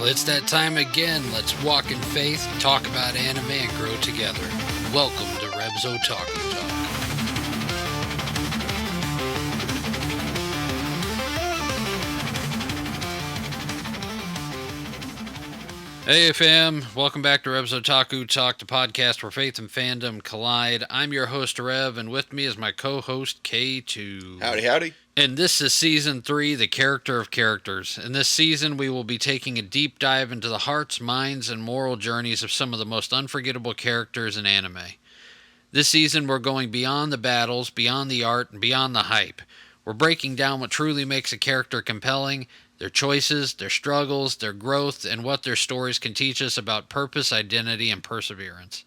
Well, it's that time again. Let's walk in faith, talk about anime, and grow together. Welcome to Rev's Otaku Talk. Hey fam, welcome back to Rev's Otaku Talk, the podcast where faith and fandom collide. I'm your host Rev, and with me is my co-host K2. Howdy, howdy. And this is Season 3, The Character of Characters. In this season, we will be taking a deep dive into the hearts, minds, and moral journeys of some of the most unforgettable characters in anime. This season, we're going beyond the battles, beyond the art, and beyond the hype. We're breaking down what truly makes a character compelling, their choices, their struggles, their growth, and what their stories can teach us about purpose, identity, and perseverance.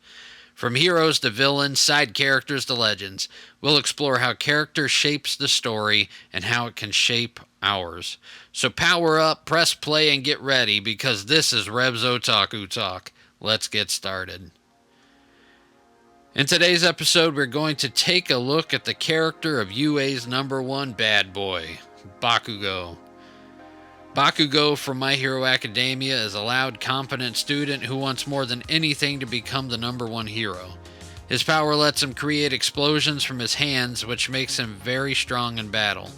From heroes to villains, side characters to legends, we'll explore how character shapes the story and how it can shape ours. So power up, press play, and get ready, because this is Rev's Otaku Talk. Let's get started. In today's episode, we're going to take a look at the character of UA's number one bad boy, Bakugo. Bakugo from My Hero Academia is a loud, confident student who wants more than anything to become the number one hero. His power lets him create explosions from his hands, which makes him very strong in battle.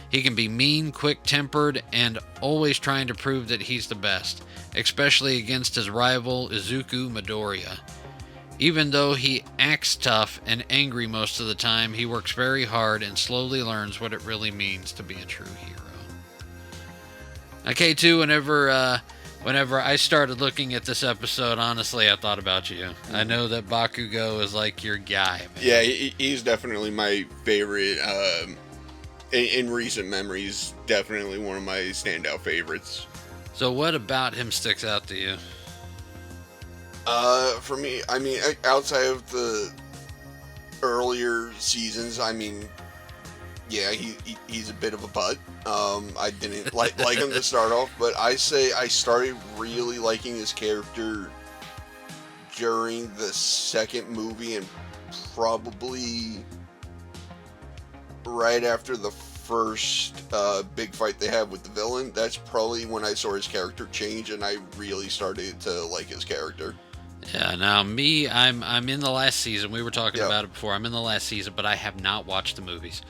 He can be mean, quick-tempered, and always trying to prove that he's the best, especially against his rival Izuku Midoriya. Even though he acts tough and angry most of the time, he works very hard and slowly learns what it really means to be a true hero. Okay, too, whenever I started looking at this episode, honestly, I thought about you. I know that Bakugo is like your guy, man. Yeah, he's definitely my favorite. In recent memories, definitely one of my standout favorites. So what about him sticks out to you? For me, I mean, outside of the earlier seasons, I mean, yeah, he's a bit of a butt. I didn't like him to start off, but I say I started really liking his character during the second movie, and probably right after the first big fight they have with the villain. That's probably when I saw his character change, and I really started to like his character. Yeah, now me, I'm in the last season. We were talking about it before. I'm in the last season, but I have not watched the movies.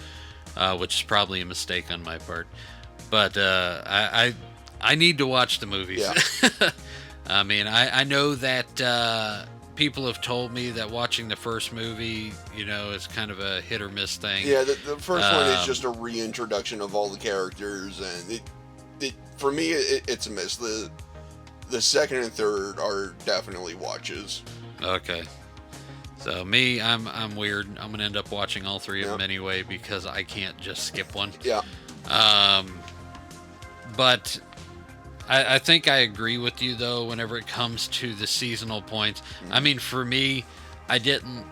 Which is probably a mistake on my part, but I need to watch the movies. Yeah. I mean, I know that people have told me that watching the first movie, you know, is kind of a hit or miss thing. Yeah, the first one is just a reintroduction of all the characters, and for me it's a miss. The second and third are definitely watches. Okay. So me, I'm weird. I'm gonna end up watching all three of them anyway because I can't just skip one. Yeah. But I think I agree with you though. Whenever it comes to the seasonal points, I mean, for me, I didn't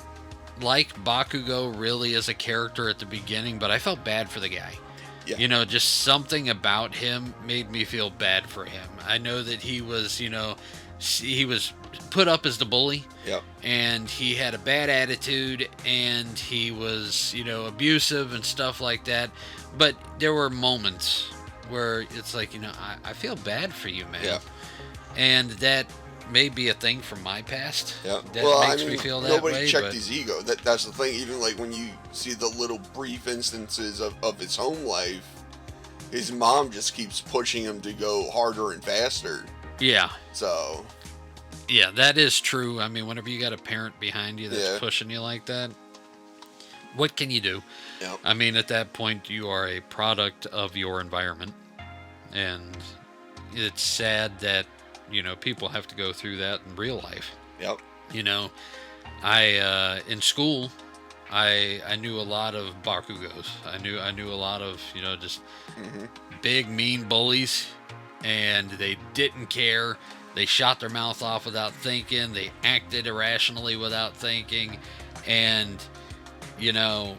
like Bakugo really as a character at the beginning, but I felt bad for the guy. Yeah. You know, just something about him made me feel bad for him. I know that he was, you know, he was put up as the bully. Yep. And he had a bad attitude, and he was, you know, abusive and stuff like that. But there were moments where it's like, you know, I feel bad for you, man. Yeah. And that may be a thing from my past. Yeah. That makes me feel that way. Nobody checked his ego. That's the thing. Even like when you see the little brief instances of his home life, his mom just keeps pushing him to go harder and faster. Yeah. So. Yeah, that is true. I mean, whenever you got a parent behind you that's pushing you like that, what can you do? Yep. I mean, at that point, you are a product of your environment. And it's sad that, you know, people have to go through that in real life. Yep. You know, in school, I knew a lot of Bakugos. I knew a lot of, you know, just big, mean bullies, and they didn't care. They shot their mouth off without thinking. They acted irrationally without thinking. And, you know,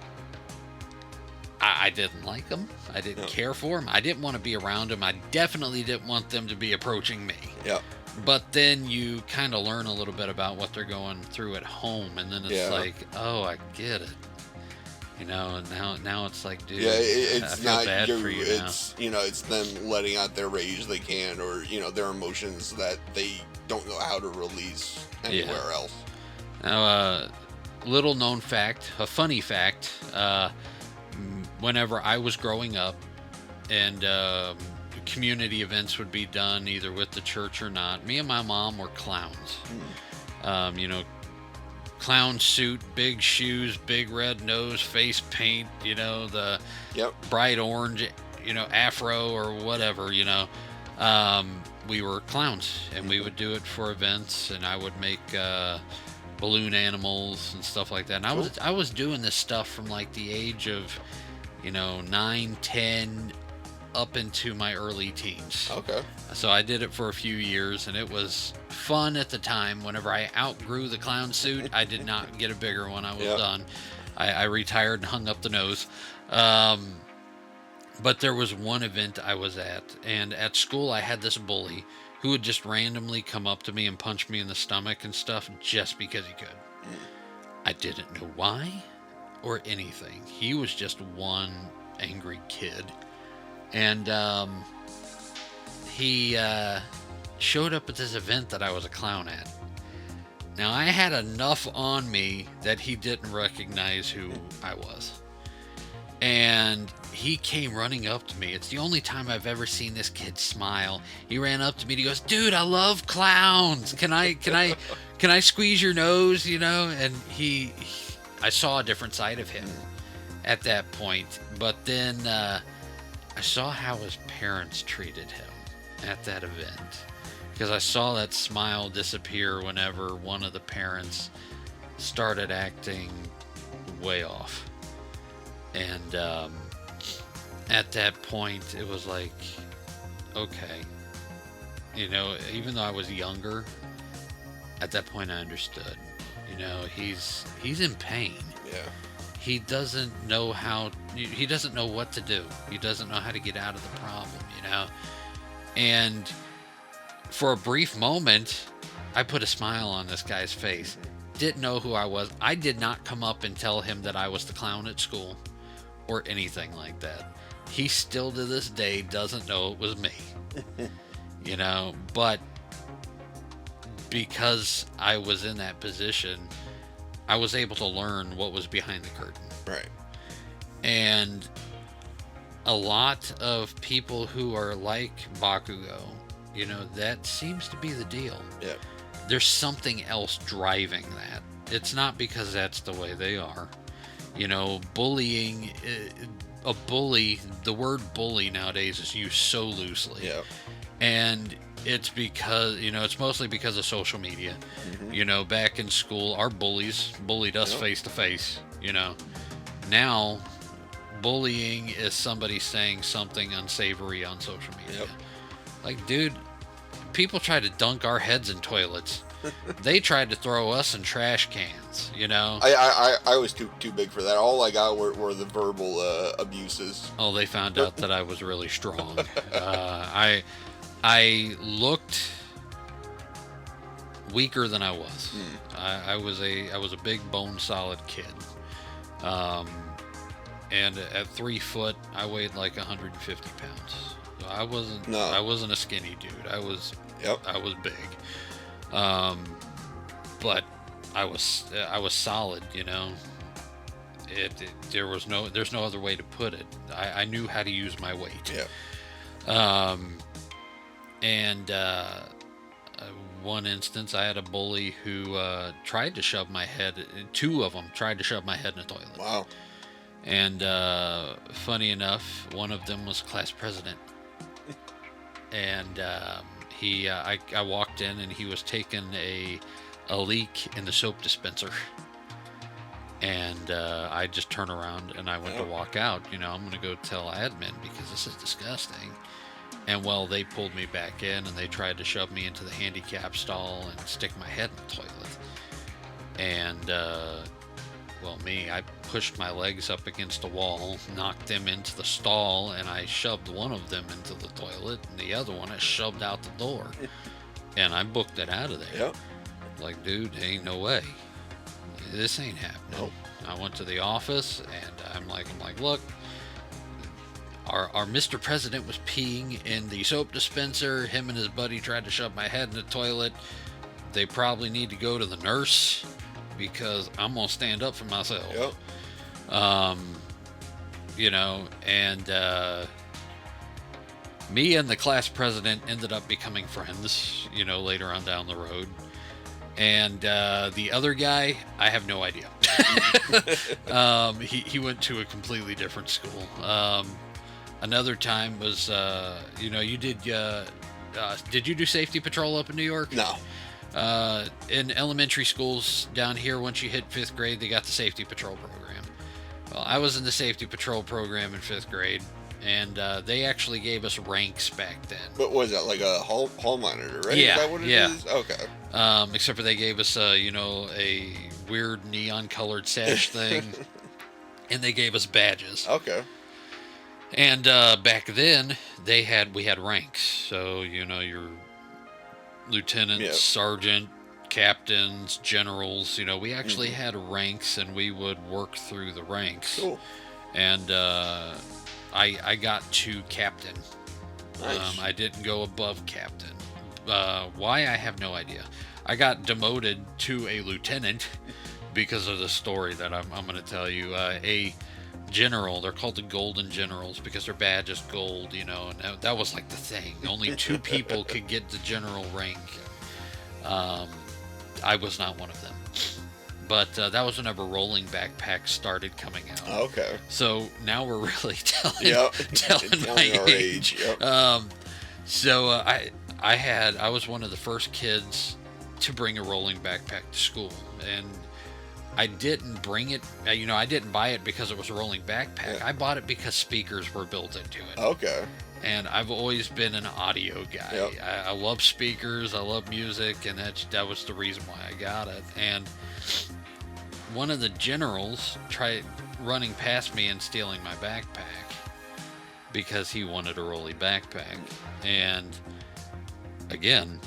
I didn't like them. I didn't care for them. I didn't want to be around them. I definitely didn't want them to be approaching me. Yeah. But then you kind of learn a little bit about what they're going through at home. And then it's like, oh, I get it. You know, and now it's like, dude, Yeah, I it's feel not bad you. for you now. It's it's them letting out their rage they can, or their emotions that they don't know how to release Yeah. anywhere else. Now, little known fact, a funny fact. Whenever I was growing up, and community events would be done either with the church or not, me and my mom were clowns. You know, clown suit, big shoes, big red nose, face paint, the Yep. bright orange, afro or whatever, we were clowns, and we would do it for events, and I would make balloon animals and stuff like that. And Cool. I was doing this stuff from like the age of 9, 10, up into my early teens. Okay. So I did it for a few years, and it was fun at the time. Whenever I outgrew the clown suit, I did not get a bigger one. I was Yep. done. I retired and hung up the nose. But there was one event I was at, and at school I had this bully who would just randomly come up to me and punch me in the stomach and stuff just because he could. I didn't know why or anything. He was just one angry kid. And he showed up at this event that I was a clown at. Now, I had enough on me that he didn't recognize who I was. And he came running up to me. It's the only time I've ever seen this kid smile. He ran up to me and he goes, "Dude, I love clowns. Can I squeeze your nose, And I saw a different side of him at that point. But then I saw how his parents treated him at that event, because I saw that smile disappear whenever one of the parents started acting way off. And at that point, it was like, okay, even though I was younger, at that point I understood. He's in pain. Yeah. He doesn't know what to do. He doesn't know how to get out of the problem, And for a brief moment, I put a smile on this guy's face. Didn't know who I was. I did not come up and tell him that I was the clown at school or anything like that. He still to this day doesn't know it was me. But because I was in that position, I was able to learn what was behind the curtain. Right. And a lot of people who are like Bakugo, that seems to be the deal. Yeah. There's something else driving that. It's not because that's the way they are. Bullying, the word bully nowadays is used so loosely. Yeah. And it's because, it's mostly because of social media. Back in school, our bullies bullied us face to face, Now, bullying is somebody saying something unsavory on social media. Yep. Like, dude, people try to dunk our heads in toilets. They tried to throw us in trash cans, I was too big for that. All I got were the verbal abuses. Oh, they found out that I was really strong. I looked weaker than I was. I was a big bone solid kid. And at 3 foot, I weighed like 150 pounds. So I wasn't a skinny dude. I was big. But I was solid, there's no other way to put it. I knew how to use my weight. Yeah. And one instance, I had a bully who tried to shove my head. 2 of them tried to shove my head in a toilet. Wow. And funny enough, one of them was class president. And I walked in, and he was taking a leak in the soap dispenser. And I just turned around and I went to walk out. I'm going to go tell admin because this is disgusting. And well, they pulled me back in, and they tried to shove me into the handicap stall and stick my head in the toilet. And I pushed my legs up against the wall, knocked them into the stall, and I shoved one of them into the toilet, and the other one I shoved out the door. And I booked it out of there. Yep. Like, dude, ain't no way. This ain't happening. Nope. I went to the office, and I'm like, look, our Mr. President was peeing in the soap dispenser. Him and his buddy tried to shove my head in the toilet. They probably need to go to the nurse because I'm gonna stand up for myself. Yep. You know, and me and the class president ended up becoming friends, you know, later on down the road. And the other guy, I have no idea. He went to a completely different school. Another time was, you know, did you do safety patrol up in New York? No. In elementary schools down here, once you hit 5th grade, they got the safety patrol program. Well, I was in the safety patrol program in 5th grade, and they actually gave us ranks back then. What was that, like a hall monitor, right? Yeah, Is that what it is? Okay. Except for they gave us, you know, a weird neon-colored sash thing, and they gave us badges. Okay. And back then, we had ranks. So, you know, your lieutenants, sergeant, captains, generals, you know, we actually had ranks, and we would work through the ranks. Cool. And I got to captain. Nice. I didn't go above captain. Why, I have no idea. I got demoted to a lieutenant because of the story that I'm going to tell you. A general, they're called the Golden Generals because their badge is gold, you know, and that was like the thing. Only 2 people could get the general rank. I was not one of them. But that was whenever rolling backpacks started coming out. Okay. So now we're really telling my our age. Yep. So I was one of the first kids to bring a rolling backpack to school, and I didn't bring it. You know, I didn't buy it because it was a rolling backpack. Yeah. I bought it because speakers were built into it. Okay. And I've always been an audio guy. Yep. I love speakers. I love music, and that was the reason why I got it. And one of the generals tried running past me and stealing my backpack because he wanted a rolly backpack. And again,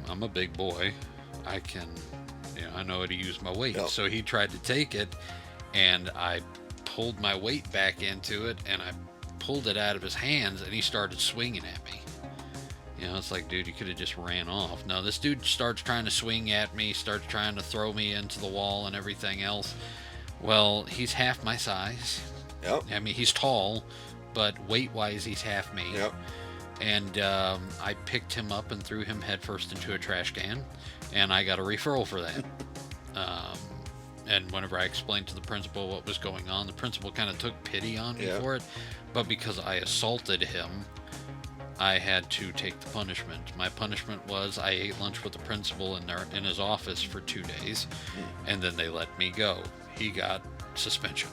I'm a big boy. I know how to use my weight. Yep. So he tried to take it, and I pulled my weight back into it, and I pulled it out of his hands, and he started swinging at me. You know, it's like, dude, you could have just ran off. No, this dude starts trying to swing at me, starts trying to throw me into the wall and everything else. Well, he's half my size. Yep. I mean, he's tall, but weight-wise, he's half me. Yep. And I picked him up and threw him headfirst into a trash can, and I got a referral for that. And whenever I explained to the principal what was going on, the principal kind of took pity on me for it. But because I assaulted him, I had to take the punishment. My punishment was I ate lunch with the principal in his office for 2 days, and then they let me go. He got suspension.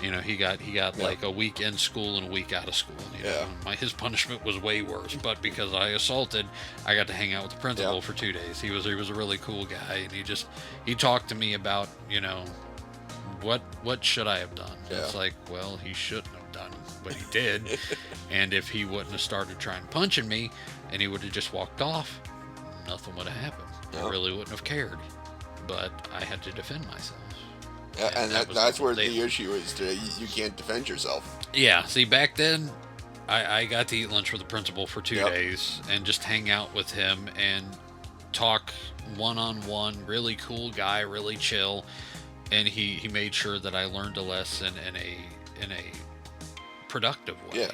You know, he got like a week in school and a week out of school. You know? His punishment was way worse, but because I assaulted, I got to hang out with the principal for 2 days. He was a really cool guy, and he talked to me about, you know, what should I have done? It's like, well, he shouldn't have done what he did, and if he wouldn't have started trying punching me, and he would have just walked off, nothing would have happened. I really wouldn't have cared, but I had to defend myself. Yeah, and that's where the issue is today. You can't defend yourself. Yeah, see, back then, I got to eat lunch with the principal for 2 days and just hang out with him and talk one-on-one. Really cool guy, really chill, and he made sure that I learned a lesson in a productive way. Yeah.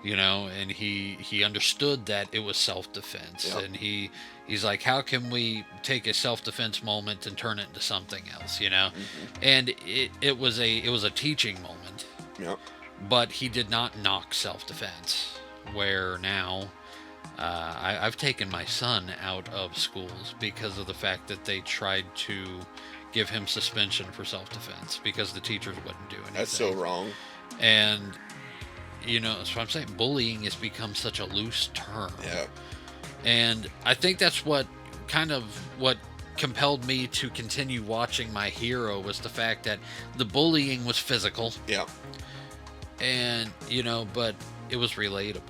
You know, and he understood that it was self-defense, and he's like, how can we take a self-defense moment and turn it into something else, you know? And it was a teaching moment. Yep. But he did not knock self-defense, where now I've taken my son out of schools because of the fact that they tried to give him suspension for self-defense because the teachers wouldn't do anything. That's so wrong. And you know, that's what I'm saying. Bullying has become such a loose term. Yeah. And I think that's what compelled me to continue watching My Hero was the fact that the bullying was physical. Yeah. And, you know, but it was relatable.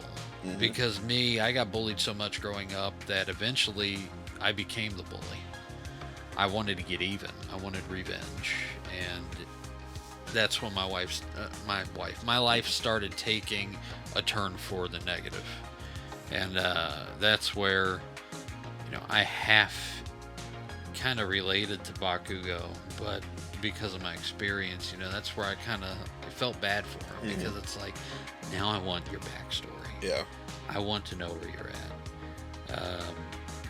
Because I got bullied so much growing up that eventually I became the bully. I wanted to get even. I wanted revenge. And that's when my life started taking a turn for the negative, and that's where I half kind of related to Bakugo, but because of my experience, that's where I felt bad for him, because it's like, now I want your backstory. Yeah. I want to know where you're at.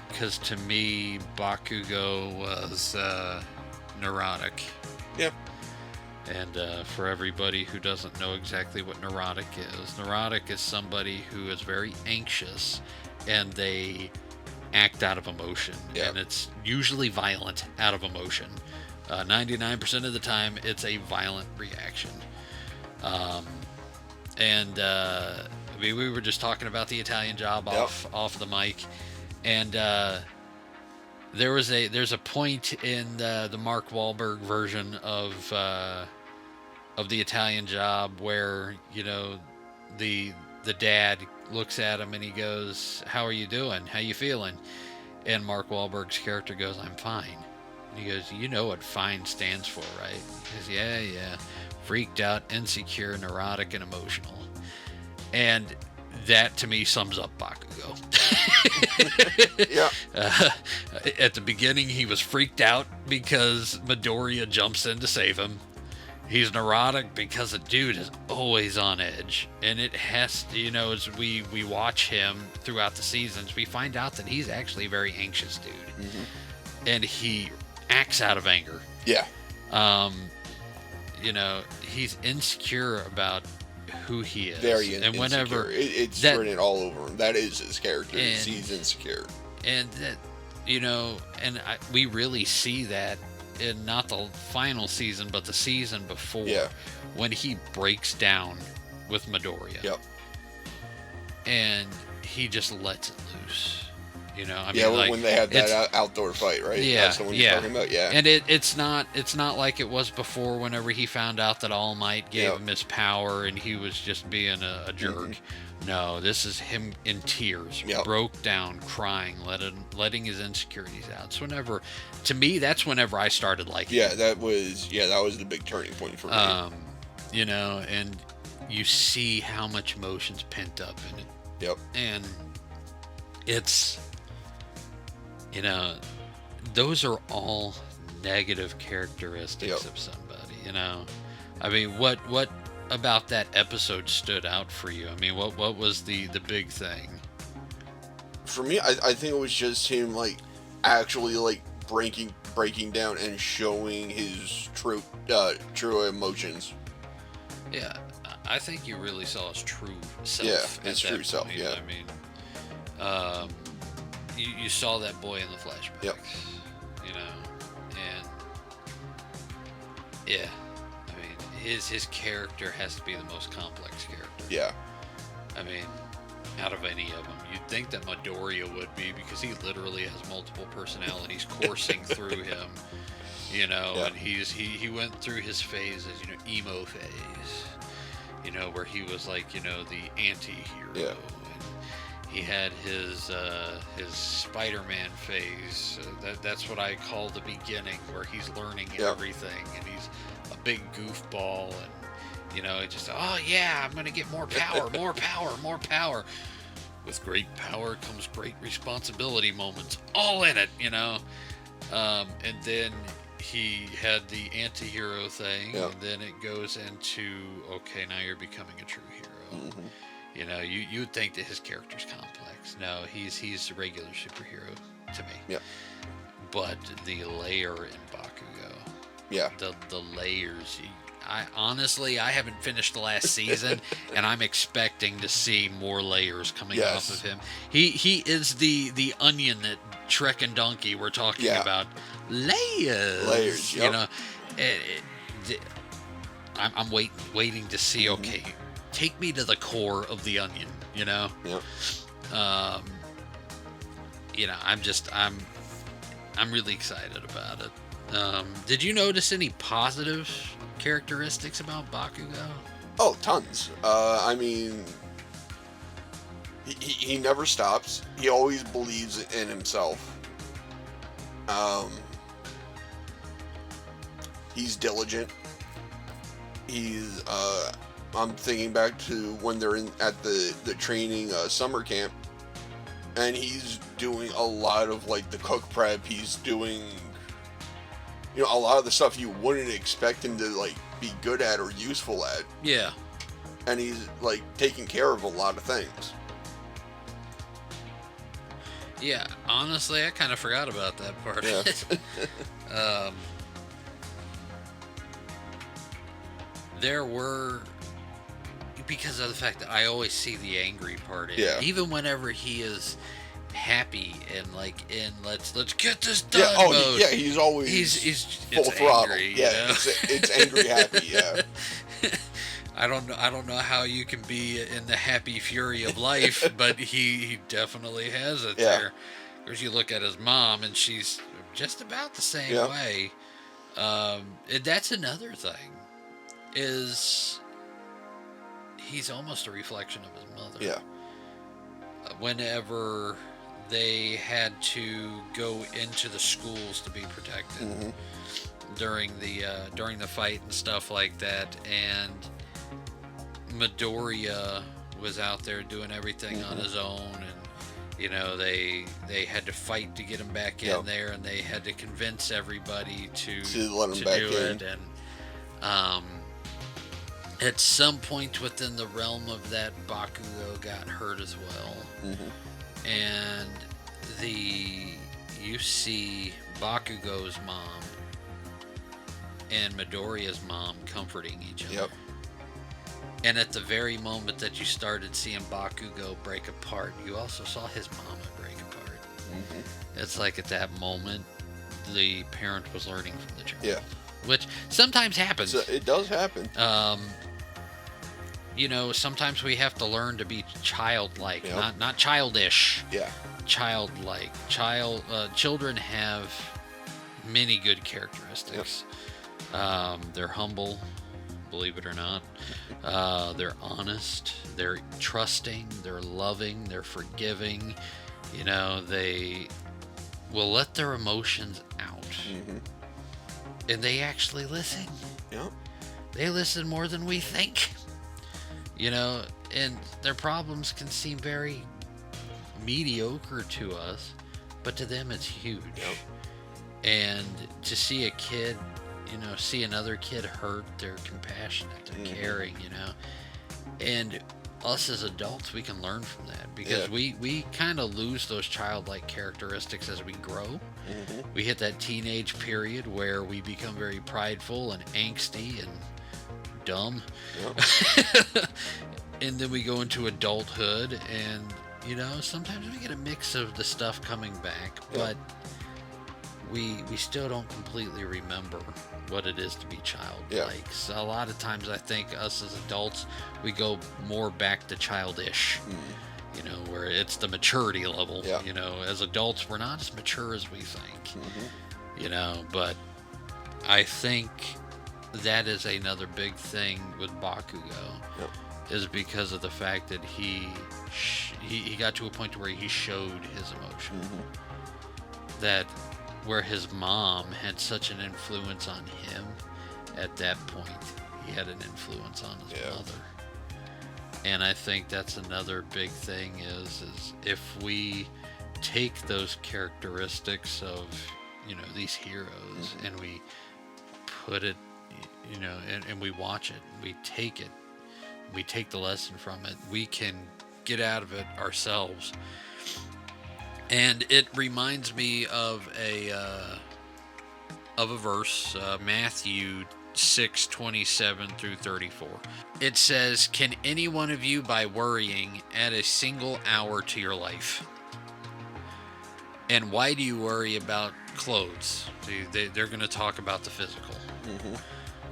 Because to me, Bakugo was neurotic. Yep. And for everybody who doesn't know exactly what neurotic is somebody who is very anxious, and they act out of emotion. Yep. And it's usually violent out of emotion. 99% of the time, it's a violent reaction. We were just talking about the Italian Job off the mic, and there's a point in the Mark Wahlberg version of the Italian Job where the dad looks at him and he goes, "How are you doing? How you feeling?" And Mark Wahlberg's character goes, "I'm fine." And he goes, "You know what FINE stands for, right?" He goes, "Yeah. Freaked out, insecure, neurotic, and emotional." And that, to me, sums up Bakugo. Yeah. At the beginning, he was freaked out because Midoriya jumps in to save him. He's neurotic because the dude is always on edge. And it has to, as we watch him throughout the seasons, we find out that he's actually a very anxious dude. Mm-hmm. And he acts out of anger. Yeah. He's insecure about who he is. Very and insecure. Whenever it's written all over him. That is his character. He's insecure. And that, we really see that in not the final season, but the season before, when he breaks down with Midoriya. Yep. And he just lets it loose. When they had that outdoor fight, right? Yeah, that's the one you're talking about. Yeah. And it's not like it was before, whenever he found out that All Might gave him his power and he was just being a jerk. Mm-hmm. No, this is him in tears, broke down, crying, letting his insecurities out. So to me, that's whenever I started liking him. That was the big turning point for me. And you see how much emotion's pent up in it. Yep. And it's, those are all negative characteristics of somebody, what about that episode stood out for you? What was the big thing? For me, I think it was just him, actually, breaking down and showing his true emotions. Yeah, I think you really saw his true self. Yeah, his true self, yeah. You saw that boy in the flashbacks. Yep. And yeah, his character has to be the most complex character. Yeah. Out of any of them, you'd think that Midoriya would be, because he literally has multiple personalities coursing through him. And he went through his phases, emo phase, where he was like, the anti-hero. Yeah. He had his Spider-Man phase. That's what I call the beginning, where he's learning everything, and he's a big goofball, and just, oh yeah, I'm gonna get more power, more power, more power. With great power comes great responsibility moments, all in it, And then he had the anti-hero thing, and then it goes into, okay, now you're becoming a true hero. Mm-hmm. You would think that his character's complex. No, he's a regular superhero to me. Yeah. But the layer in Bakugo. Yeah. The layers. I haven't finished the last season, and I'm expecting to see more layers coming off of him. He is the onion that Shrek and Donkey were talking about. Layers. Yep. I'm waiting to see. Mm-hmm. Okay. Take me to the core of the onion, Yep. I'm really excited about it. Did you notice any positive characteristics about Bakugo? Oh, tons. He never stops. He always believes in himself. He's diligent. he's I'm thinking back to when they're at the training summer camp, and he's doing a lot of like the cook prep. He's doing, a lot of the stuff you wouldn't expect him to like be good at or useful at. Yeah. And he's like taking care of a lot of things. Yeah, honestly, I kind of forgot about that part. Yeah. There were, because of the fact that I always see the angry part in Yeah. it. Even whenever he is happy and like in let's get this done Yeah. Oh, mode. yeah. He's always He's full throttle. Angry, Yeah. It's angry happy. Yeah. I don't know how you can be in the happy fury of life, but he definitely has it there. Because you look at his mom, and she's just about the same way. And that's another thing, is he's almost a reflection of his mother. Yeah. Whenever they had to go into the schools to be protected during the fight and stuff like that, and Midoriya was out there doing everything on his own, and they had to fight to get him back in there, and they had to convince everybody to let him back do in. it, and at some point within the realm of that, Bakugo got hurt as well, and you see Bakugo's mom and Midoriya's mom comforting each other. Yep. And at the very moment that you started seeing Bakugo break apart, you also saw his mama break apart. It's like at that moment, the parent was learning from the child. Yeah. Which sometimes happens. It does happen. Sometimes we have to learn to be childlike, Yep. not childish. Yeah. Childlike. Children have many good characteristics. They're humble, believe it or not. They're honest, they're trusting, they're loving, they're forgiving. They will let their emotions out. And they actually listen. Yep. They listen more than we think. And their problems can seem very mediocre to us, but to them it's huge. Yep. And to see a kid, see another kid hurt, they're compassionate, they're caring, and us as adults, we can learn from that, because we kind of lose those childlike characteristics as we grow. We hit that teenage period where we become very prideful and angsty and dumb. Yep. And then we go into adulthood, and sometimes we get a mix of the stuff coming back, but we still don't completely remember what it is to be childlike. So a lot of times I think us as adults, we go more back to childish, where it's the maturity level. As adults, we're not as mature as we think, but I think that is another big thing with Bakugo, is because of the fact that he got to a point where he showed his emotion. That where his mom had such an influence on him, at that point he had an influence on his mother. And I think that's another big thing, is if we take those characteristics of these heroes and we put it, and we watch it, we take the lesson from it, we can get out of it ourselves. And it reminds me of a verse, Matthew 6:27 through 34. It says, "Can any one of you, by worrying, add a single hour to your life? And why do you worry about clothes?" They're going to talk about the physical.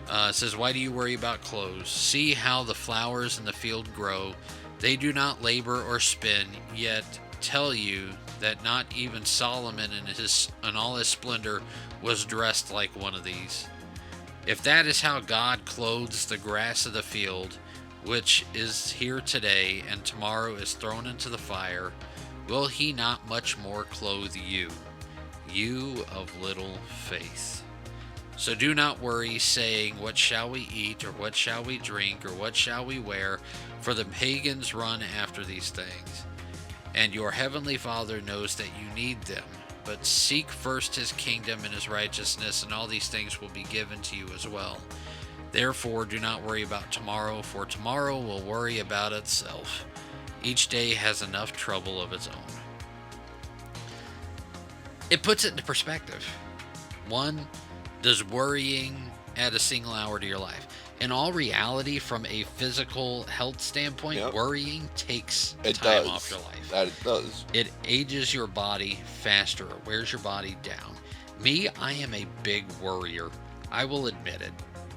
It says, "Why do you worry about clothes? See how the flowers in the field grow. They do not labor or spin, yet tell you that not even Solomon in all his splendor was dressed like one of these. If that is how God clothes the grass of the field, which is here today and tomorrow is thrown into the fire, will he not much more clothe you, you of little faith?" So do not worry, saying, what shall we eat, or what shall we drink, or what shall we wear? For the pagans run after these things. And your heavenly Father knows that you need them. But seek first his kingdom and his righteousness, and all these things will be given to you as well. Therefore, do not worry about tomorrow, for tomorrow will worry about itself. Each day has enough trouble of its own. It puts it into perspective. One, does worrying add a single hour to your life? In all reality, from a physical health standpoint, worrying takes time off your life. That it does. It ages your body faster. It wears your body down. Me, I am a big worrier. I will admit it.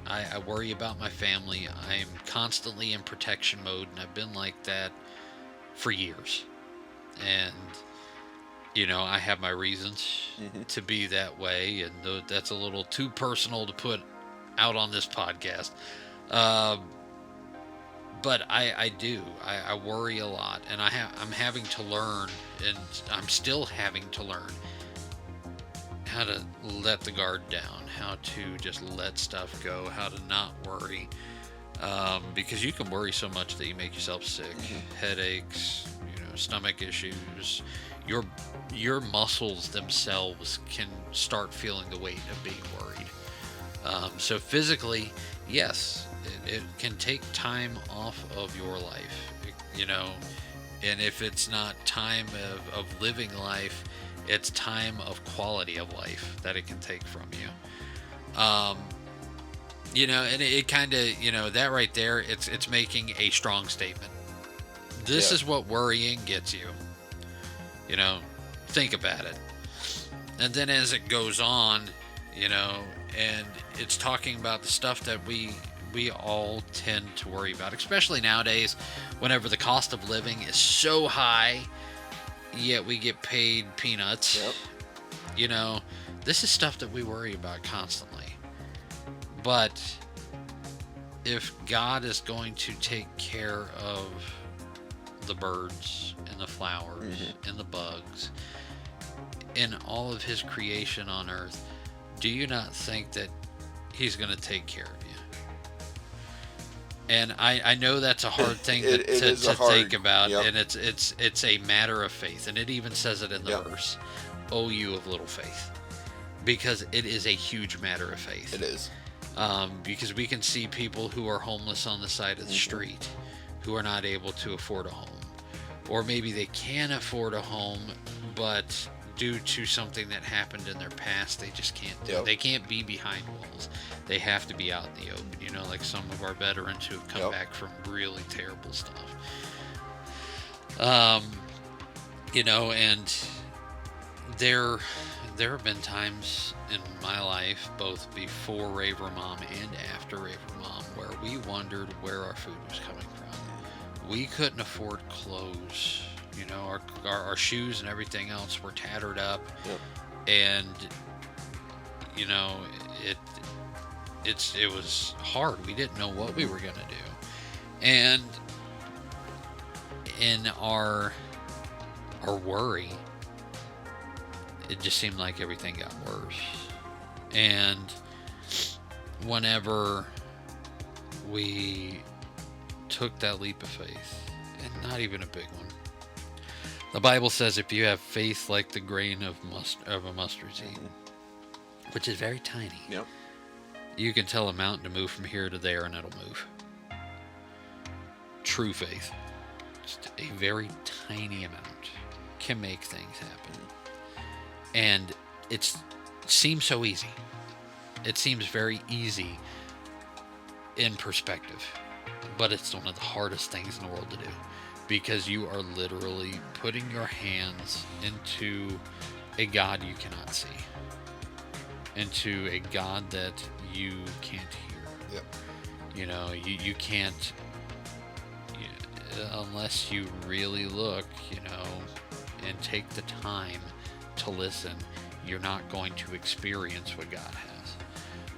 I worry about my family. I'm constantly in protection mode, and I've been like that for years. And I have my reasons to be that way, and that's a little too personal to put out on this podcast. But I do. I worry a lot, and I'm having to learn, and I'm still having to learn how to let the guard down, how to just let stuff go, how to not worry. Because you can worry so much that you make yourself sick. Headaches, stomach issues. Your muscles themselves can start feeling the weight of being worried. So physically, yes, it can take time off of your life, and if it's not time of living life, it's time of quality of life that it can take from you. And it kind of, that right there, it's making a strong statement. This is what worrying gets you. Think about it. And then as it goes on, and it's talking about the stuff that we all tend to worry about, especially nowadays, whenever the cost of living is so high, yet we get paid peanuts. This is stuff that we worry about constantly. But if God is going to take care of the birds and the flowers and the bugs and all of his creation on earth, do you not think that he's going to take care of you? And I know that's a hard thing to think about, and it's a matter of faith, and it even says it in the verse, "O you of little faith," because it is a huge matter of faith. It is. Because we can see people who are homeless on the side of the street, who are not able to afford a home, or maybe they can afford a home, but due to something that happened in their past, they just can't do it. They can't be behind walls. They have to be out in the open, like some of our veterans who have come back from really terrible stuff. And there have been times in my life, both before Raver Mom and after Raver Mom, where we wondered where our food was coming from. We couldn't afford clothes. Our shoes and everything else were tattered up, and it was hard. We didn't know what we were gonna do, and in our worry, it just seemed like everything got worse. And whenever we took that leap of faith, and not even a big one, the Bible says if you have faith like the grain of a mustard seed, which is very tiny, you can tell a mountain to move from here to there and it'll move. True faith, just a very tiny amount, can make things happen. And it seems so easy. It seems very easy in perspective, but it's one of the hardest things in the world to do, because you are literally putting your hands into a God you cannot see, into a God that you can't hear. You can't, unless you really look, and take the time to listen, you're not going to experience what God has.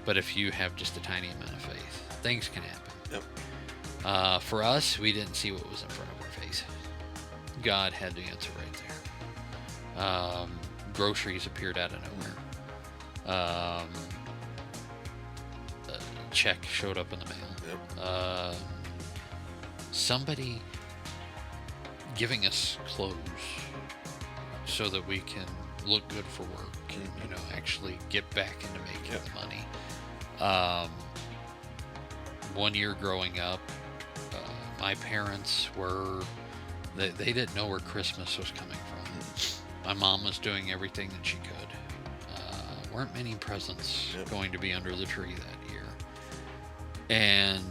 But if you have just a tiny amount of faith, things can happen. For us, we didn't see what was in front of our face. God had the answer right there. Groceries appeared out of nowhere. check showed up in the mail. Yep. Somebody giving us clothes so that we can look good for work and, you know, actually get back into making the money. 1 year growing up, my parents were, they didn't know where Christmas was coming from. My mom was doing everything that she could. Weren't many presents going to be under the tree that year. And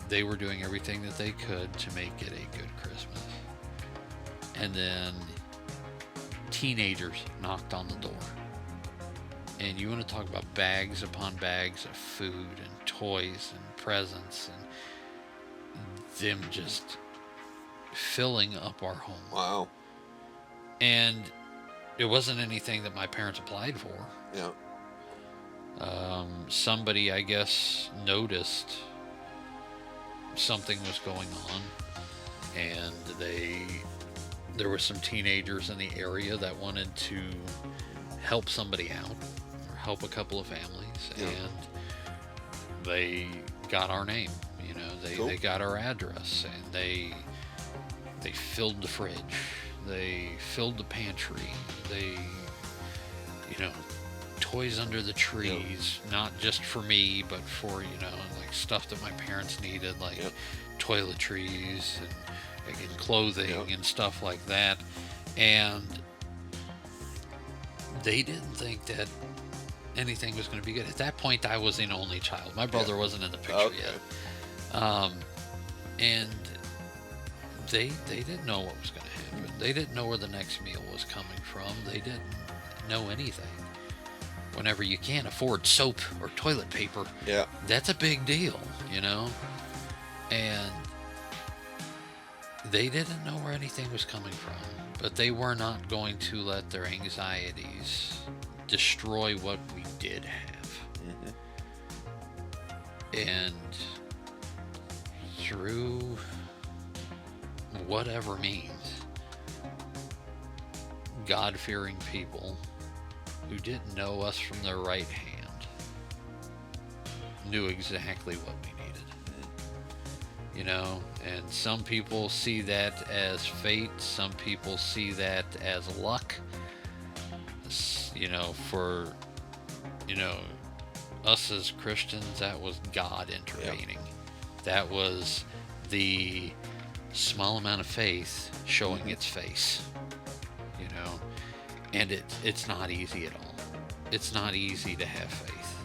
they were doing everything that they could to make it a good Christmas. And then teenagers knocked on the door. And you want to talk about bags upon bags of food and toys and presents and them just filling up our home. Wow. And it wasn't anything that my parents applied for. Yeah. Somebody, I guess, noticed something was going on, and there were some teenagers in the area that wanted to help somebody out, or help a couple of families, and they got our name. You know, they got our address, and they filled the fridge, they filled the pantry, they, you know, toys under the trees, not just for me, but for, you know, like stuff that my parents needed, like toiletries and again, clothing and stuff like that. And they didn't think that anything was going to be good. At that point, I was an only child. My brother wasn't in the picture yet. And they didn't know what was going to happen. They didn't know where the next meal was coming from. They didn't know anything. Whenever you can't afford soap or toilet paper, that's a big deal, you know? And they didn't know where anything was coming from, but they were not going to let their anxieties destroy what we did have. And through whatever means, God-fearing people who didn't know us from their right hand knew exactly what we needed. You know, and some people see that as fate, some people see that as luck. You know, for, you know, us as Christians, that was God intervening. That was the small amount of faith showing its face, you know. And it's not easy at all. It's not easy to have faith.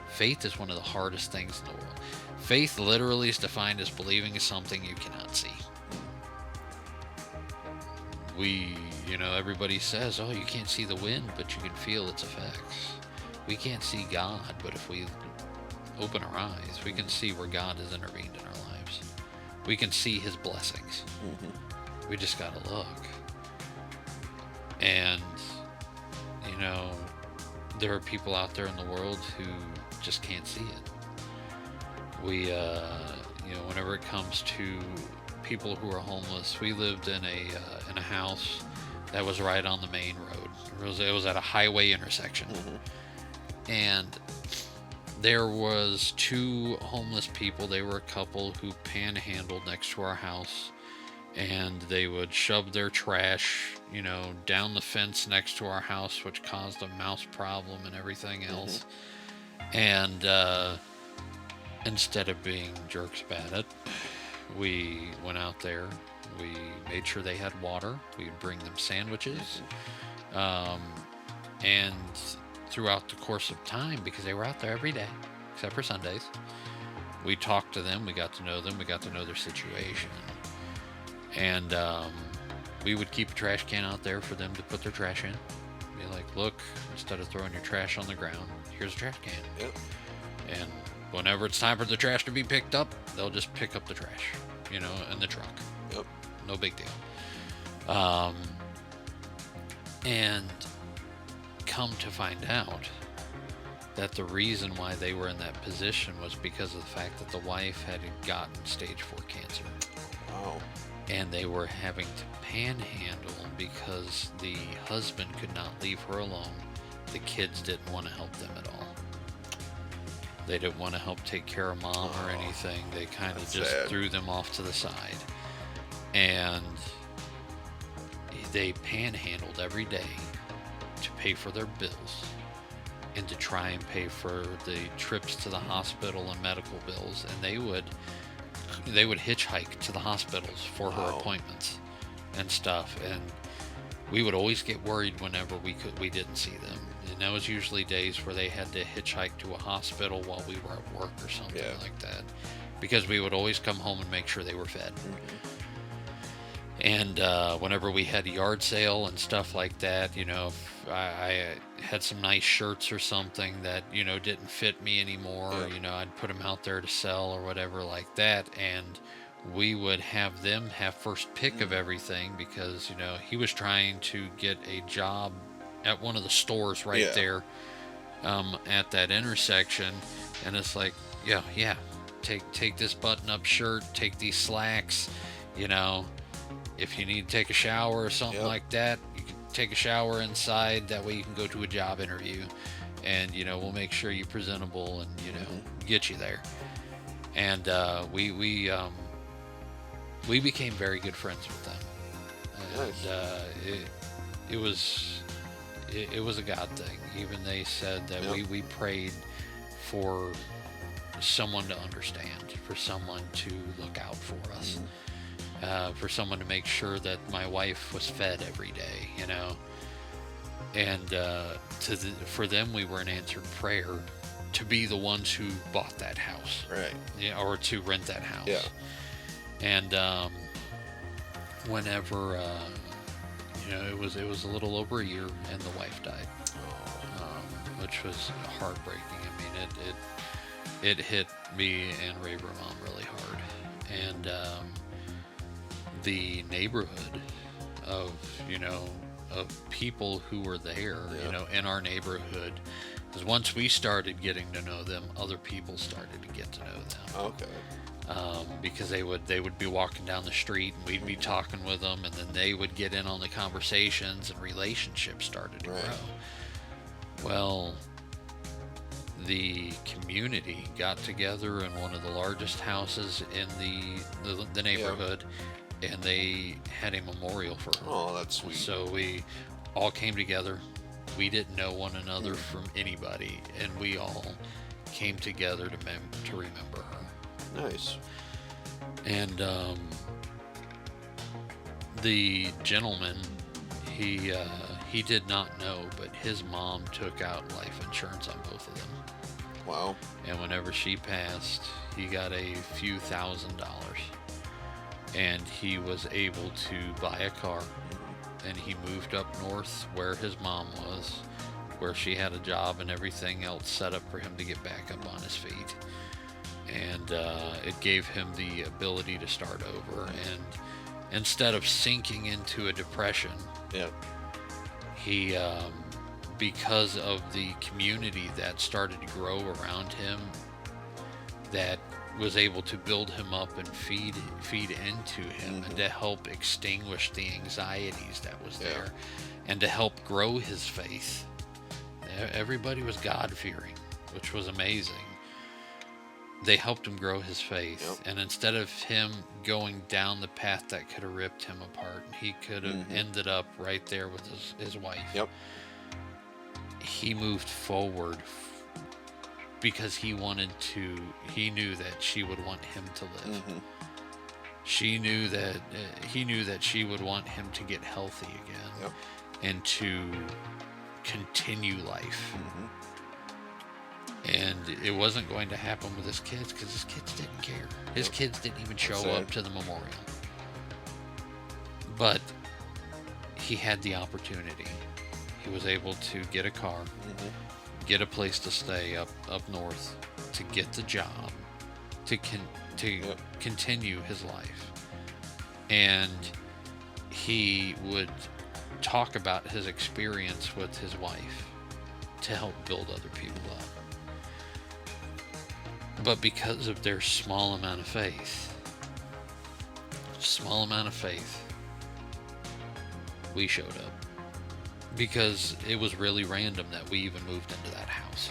Faith is one of the hardest things in the world. Faith literally is defined as believing in something you cannot see. You know, everybody says, oh, you can't see the wind, but you can feel its effects. We can't see God, but if we open our eyes, we can see where God has intervened in our lives. We can see his blessings. We just gotta look. And, you know, there are people out there in the world who just can't see it. We, you know, whenever it comes to people who are homeless, we lived in a house that was right on the main road. It was at a highway intersection. And there was two homeless people. They were a couple who panhandled next to our house. And they would shove their trash, you know, down the fence next to our house, which caused a mouse problem and everything else. And instead of being jerks about it, we went out there. We made sure they had water. We would bring them sandwiches. And throughout the course of time, because they were out there every day, except for Sundays, we talked to them. We got to know them. We got to know their situation. And we would keep a trash can out there for them to put their trash in. Be like, look, instead of throwing your trash on the ground, here's a trash can. And whenever it's time for the trash to be picked up, they'll just pick up the trash, you know, in the truck. No big deal. And come to find out that the reason why they were in that position was because of the fact that the wife had gotten stage 4 cancer. And they were having to panhandle because the husband could not leave her alone. The kids didn't want to help them at all. They didn't want to help take care of mom or anything. They kind of just sad. threw them off to the side. And they panhandled every day to pay for their bills and to try and pay for the trips to the hospital and medical bills. And they would hitchhike to the hospitals for her appointments and stuff. And we would always get worried whenever we didn't see them. And that was usually days where they had to hitchhike to a hospital while we were at work or something like that, because we would always come home and make sure they were fed. And whenever we had a yard sale and stuff like that, you know, if I had some nice shirts or something that, you know, didn't fit me anymore, you know, I'd put them out there to sell or whatever like that. And we would have them have first pick of everything, because, you know, he was trying to get a job at one of the stores right there at that intersection. And it's like, take this button-up shirt, take these slacks, you know. If you need to take a shower or something like that, you can take a shower inside. That way you can go to a job interview, and, you know, we'll make sure you're presentable and, you know, get you there. And we became very good friends with them. And it was a God thing. Even they said that we prayed for someone to understand, for someone to look out for us. For someone to make sure that my wife was fed every day, you know. And for them, we were an answered prayer to be the ones who bought that house, or to rent that house. And whenever you know, it was a little over a year, and the wife died, which was heartbreaking. I mean, it hit me and Raver Mom really hard. And the neighborhood of, you know, of people who were there, you know, in our neighborhood, because once we started getting to know them, other people started to get to know them. Because they would be walking down the street, and we'd be talking with them, and then they would get in on the conversations, and relationships started to grow. Well, the community got together in one of the largest houses in the neighborhood, and they had a memorial for her. Oh, that's sweet. So we all came together. We didn't know one another from anybody, and we all came together to remember her. Nice. And the gentleman, he did not know, but his mom took out life insurance on both of them. Wow. And whenever she passed, he got a few $1,000s. And he was able to buy a car, and he moved up north where his mom was, where she had a job and everything else set up for him to get back up on his feet. And it gave him the ability to start over. And instead of sinking into a depression, he, because of the community that started to grow around him, that was able to build him up and feed into him, and to help extinguish the anxieties that was there, and to help grow his faith. Everybody was God-fearing, which was amazing. They helped him grow his faith, and instead of him going down the path that could have ripped him apart, he could have ended up right there with his wife. He moved forward because he knew that she would want him to live. He knew that she would want him to get healthy again, and to continue life. And it wasn't going to happen with his kids, because his kids didn't care. His kids didn't even show up to the memorial. But he had the opportunity. He was able to get a car, get a place to stay up north, to get the job, to continue his life. And he would talk about his experience with his wife to help build other people up. But because of their small amount of faith, we showed up. Because it was really random that we even moved into that house.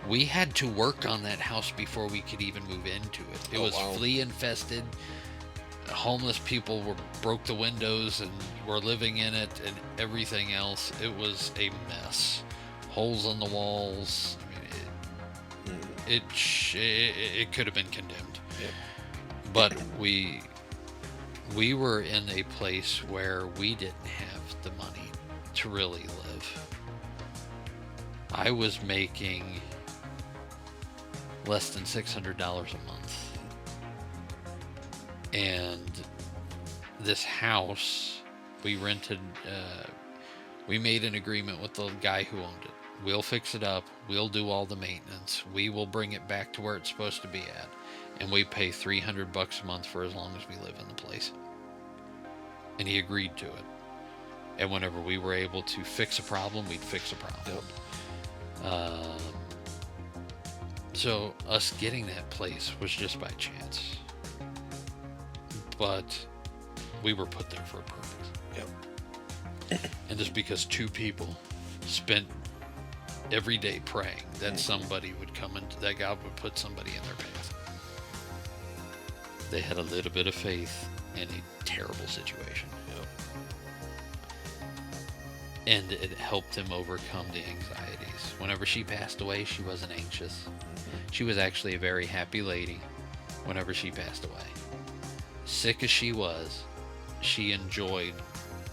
We had to work on that house before we could even move into it. It was wow. flea infested. Homeless people broke the windows and were living in it, and everything else. It was a mess. Holes on the walls. I mean, it could have been condemned. Yep. But we were in a place where we didn't have the money to really live. I was making less than $600 a month. And this house, we rented, we made an agreement with the guy who owned it. We'll fix it up. We'll do all the maintenance. We will bring it back to where it's supposed to be at. And we pay $300 a month for as long as we live in the place. And he agreed to it. And whenever we were able to fix a problem, we'd fix a problem. Yep. So us getting that place was just by chance. But we were put there for a purpose. Yep. And just because two people spent every day praying that somebody would come into, that God would put somebody in their path. They had a little bit of faith in a terrible situation. Yep. And it helped them overcome the anxieties. Whenever she passed away, she wasn't anxious. She was actually a very happy lady whenever she passed away. Sick as she was, she enjoyed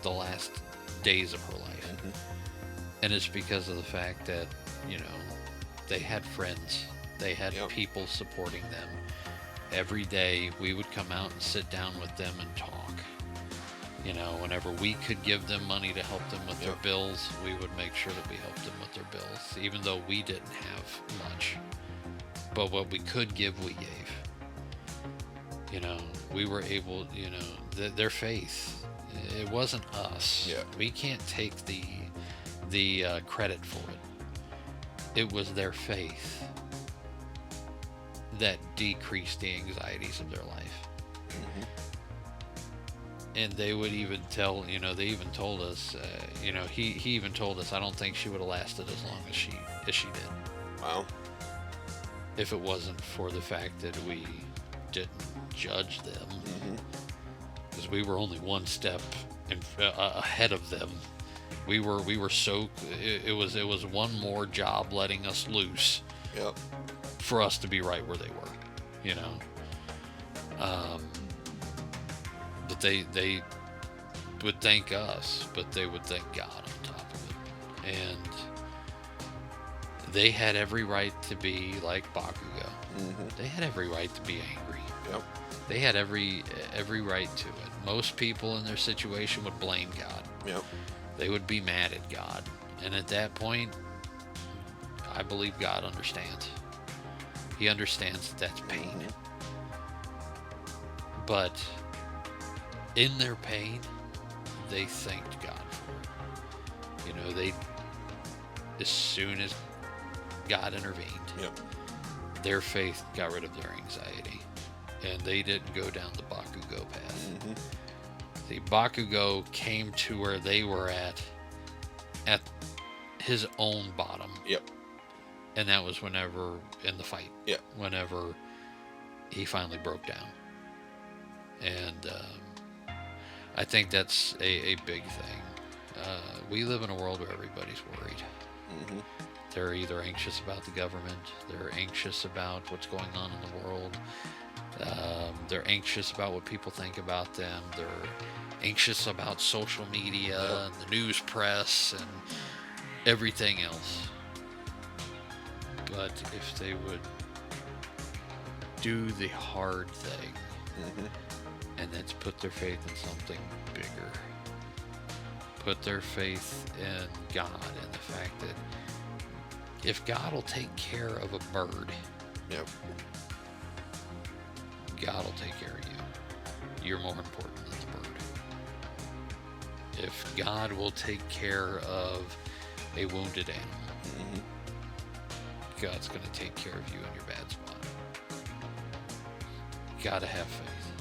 the last days of her life. And it's because of the fact that, you know, they had friends. They had people supporting them. Every day we would come out and sit down with them and talk. You know, whenever we could give them money to help them with their bills, we would make sure that we helped them with their bills, even though we didn't have much. But what we could give, we gave. You know, we were able, you know, their faith, it wasn't us. Yeah. We can't take the credit for it. It was their faith that decreased the anxieties of their life. And they would even tell, you know, they even told us, you know, he even told us, I don't think she would have lasted as long as she did. Wow. If it wasn't for the fact that we didn't judge them, because we were only one step ahead of them. We were so, it was one more job letting us loose. Yep. For us to be right where they were, you know. But they would thank us, but they would thank God on top of it. And they had every right to be like Bakugo. They had every right to be angry. Yep. They had every right to it. Most people in their situation would blame God. Yep. They would be mad at God. And at that point, I believe God understands. He understands that's pain. But in their pain, they thanked God for it. You know, as soon as God intervened, their faith got rid of their anxiety. And they didn't go down the Bakugo path. The Bakugo came to where they were at his own bottom. Yep. And that was whenever, in the fight, whenever he finally broke down. And I think that's a big thing. We live in a world where everybody's worried. They're either anxious about the government, they're anxious about what's going on in the world, they're anxious about what people think about them, they're anxious about social media and the news press and everything else. But if they would do the hard thing, and that's put their faith in something bigger, put their faith in God and the fact that if God will take care of a bird, God will take care of you. You're more important than the bird. If God will take care of a wounded animal, God's going to take care of you in your bad spot. You gotta have faith.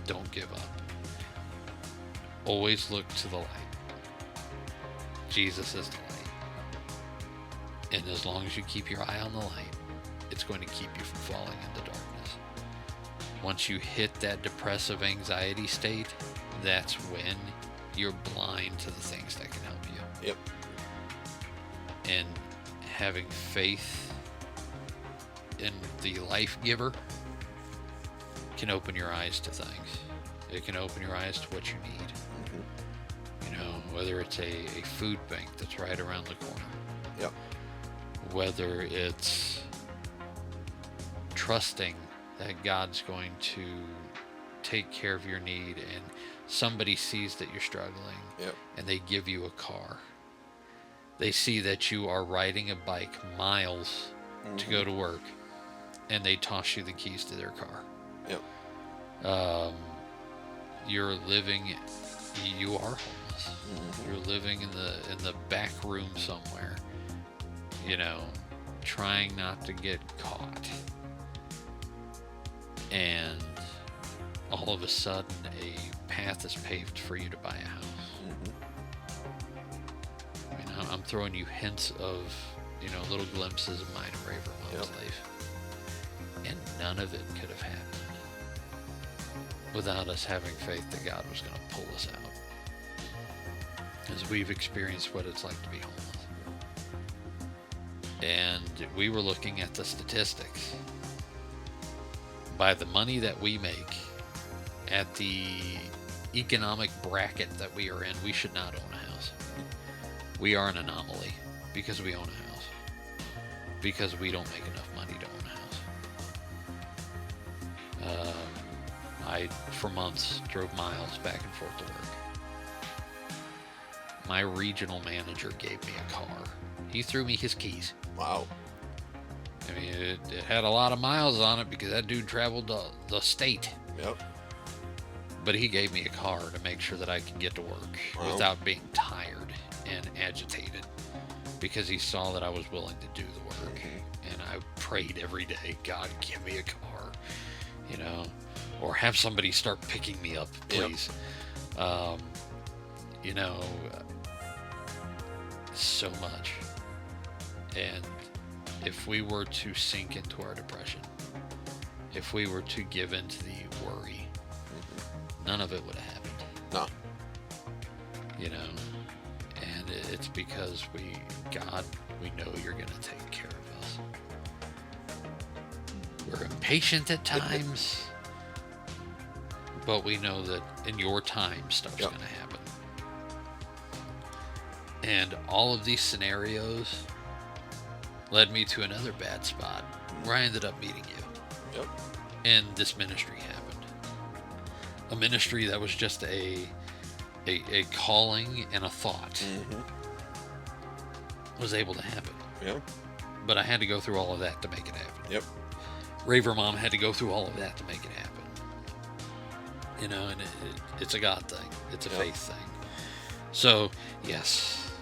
Don't give up. Always look to the light. Jesus is the light. And as long as you keep your eye on the light, it's going to keep you from falling into darkness. Once you hit that depressive anxiety state, that's when you're blind to the things that can help you. Yep. And having faith in the life giver can open your eyes to things. It can open your eyes to what you need. Mm-hmm. You know, whether it's a food bank that's right around the corner. Yep. Whether it's trusting that God's going to take care of your need, and somebody sees that you're struggling, yep, and they give you a car. They see that you are riding a bike miles to go to work, and they toss you the keys to their car. Yep. You're living, you are homeless. You're living in the back room somewhere, you know, trying not to get caught. And all of a sudden a path is paved for you to buy a house. I mean, I'm throwing you hints of, you know, little glimpses of mine and Raver Mom's life. And none of it could have happened without us having faith that God was going to pull us out. As we've experienced what it's like to be homeless. And we were looking at the statistics. By the money that we make, at the economic bracket that we are in, we should not own a house. We are an anomaly because we own a house. Because we don't make enough money to own a house. I, for months, drove miles back and forth to work. My regional manager gave me a car. He threw me his keys. Wow. I mean, it had a lot of miles on it because that dude traveled the state. Yep. But he gave me a car to make sure that I could get to work without being tired and agitated, because he saw that I was willing to do the work. And I prayed every day, God, give me a car, you know, or have somebody start picking me up, please. Yep. You know, so much. And if we were to sink into our depression, if we were to give in to the worry, none of it would have happened. No. You know, and it's because God, we know you're going to take care of us. We're impatient at times, but we know that in your time, stuff's going to happen. And all of these scenarios led me to another bad spot where I ended up meeting you. Yep. And this ministry happened. A ministry that was just a calling and a thought was able to happen. Yep. But I had to go through all of that to make it happen. Yep. Raver Mom had to go through all of that to make it happen. You know, and it's a God thing. It's a faith thing. So, yes,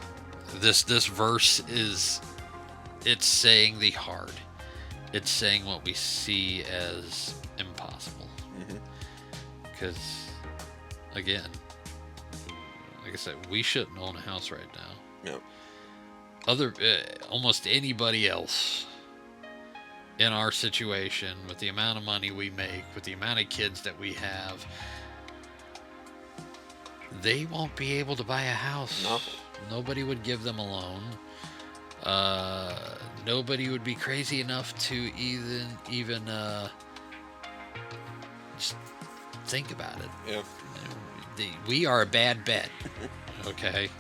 this verse it's saying the hard. It's saying what we see as impossible. Because, again, like I said, we shouldn't own a house right now. Yep. Almost anybody else in our situation, with the amount of money we make, with the amount of kids that we have, they won't be able to buy a house. No. Nobody would give them a loan. Nobody would be crazy enough to even just think about it. Yeah. We are a bad bet. Okay.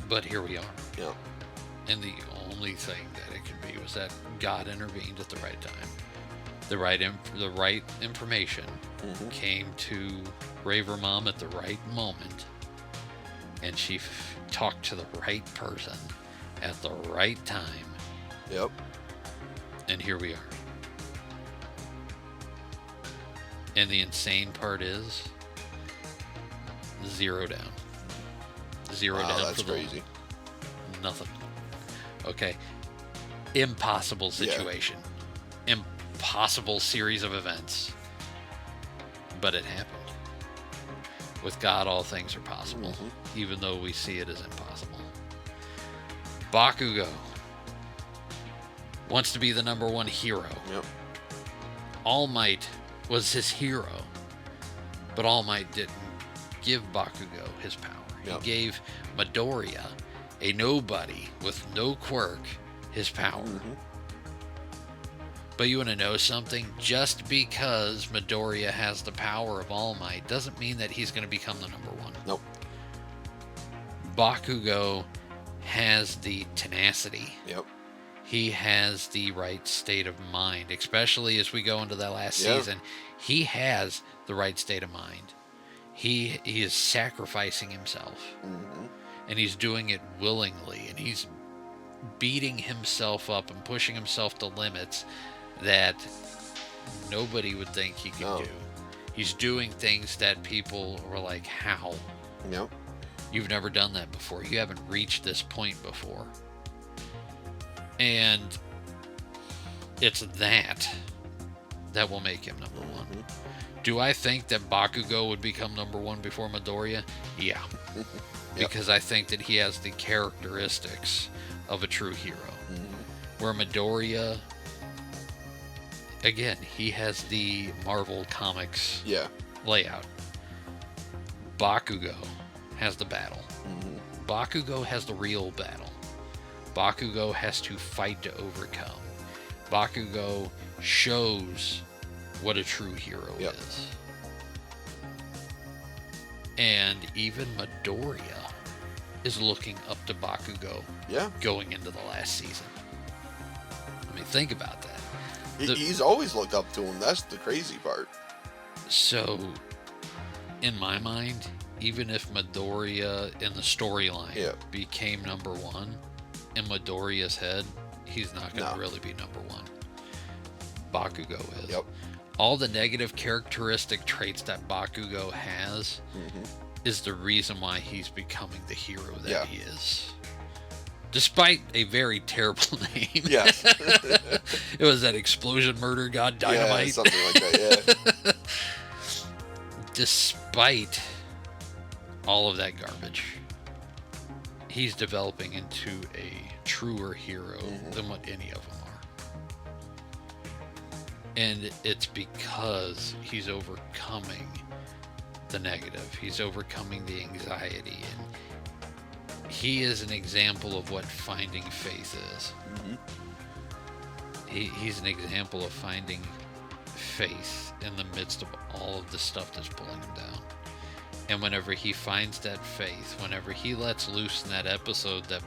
But here we are. Yeah. And the only thing that it could be was that God intervened at the right time. The right information came to Raver Mom at the right moment, and she talked to the right person at the right time. Yep. And here we are. And the insane part is 0 down. 0 down. That's for crazy. Nothing. Okay. Impossible situation. Impossible series of events. But it happened. With God, all things are possible, even though we see it as impossible. Bakugo wants to be the number one hero. Yep. All Might was his hero, but All Might didn't give Bakugo his power. Yep. He gave Midoriya, a nobody with no quirk, his power. Mm-hmm. But you want to know something? Just because Midoriya has the power of All Might doesn't mean that he's going to become the number one. Nope. Bakugo has the tenacity. Yep. He has the right state of mind, especially as we go into that last season. He has the right state of mind. He is sacrificing himself, Mm-hmm. and he's doing it willingly, and he's beating himself up and pushing himself to limits that nobody would think he could do. He's doing things that people were like, how? Yep. You've never done that before. You haven't reached this point before. And it's that will make him number one. Do I think that Bakugo would become number one before Midoriya? Yeah. Yep. Because I think that he has the characteristics of a true hero. Where Midoriya, again, he has the Marvel Comics layout. Bakugo has the battle. Bakugo has the real battle. Bakugo has to fight to overcome. Bakugo shows what a true hero is. And even Midoriya is looking up to Bakugo going into the last season. I mean, think about that. He's always looked up to him. That's the crazy part. So, in my mind, even if Midoriya in the storyline became number one, in Midoriya's head, he's not going to really be number one. Bakugo is. Yep. All the negative characteristic traits that Bakugo has is the reason why he's becoming the hero that he is. Despite a very terrible name. Yes. It was that explosion murder god Dynamite. Yeah, something like that, yeah. Despite all of that garbage, he's developing into a truer hero than what any of them are. And it's because he's overcoming the negative. He's overcoming the anxiety. And he is an example of what finding faith is. He's an example of finding faith in the midst of all of the stuff that's pulling him down. And whenever he finds that faith, whenever he lets loose in that episode that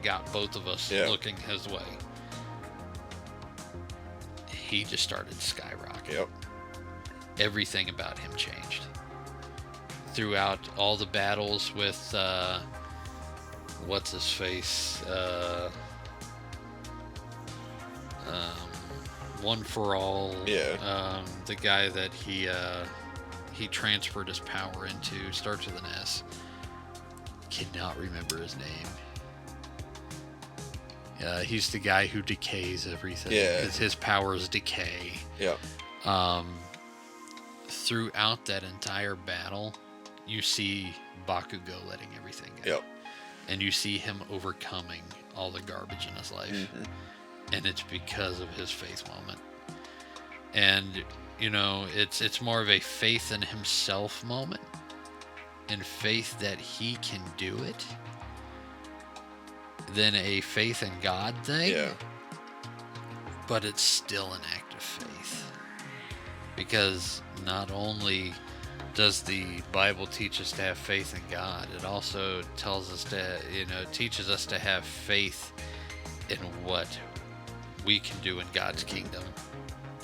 got both of us looking his way, he just started skyrocketing. Yep. Everything about him changed. Throughout all the battles with, what's his face? One for All. Yeah. The guy that he transferred his power into, starts with an S. Cannot remember his name. He's the guy who decays everything. Yeah. His powers decay. Yep. Throughout that entire battle, you see Bakugo letting everything go. Yep. And you see him overcoming all the garbage in his life. And it's because of his faith moment. And, you know, it's more of a faith in himself moment. And faith that he can do it. Than a faith in God thing. Yeah. But it's still an act of faith. Because not only does the Bible teach us to have faith in God, it also tells us to, teaches us to have faith in what we can do in God's kingdom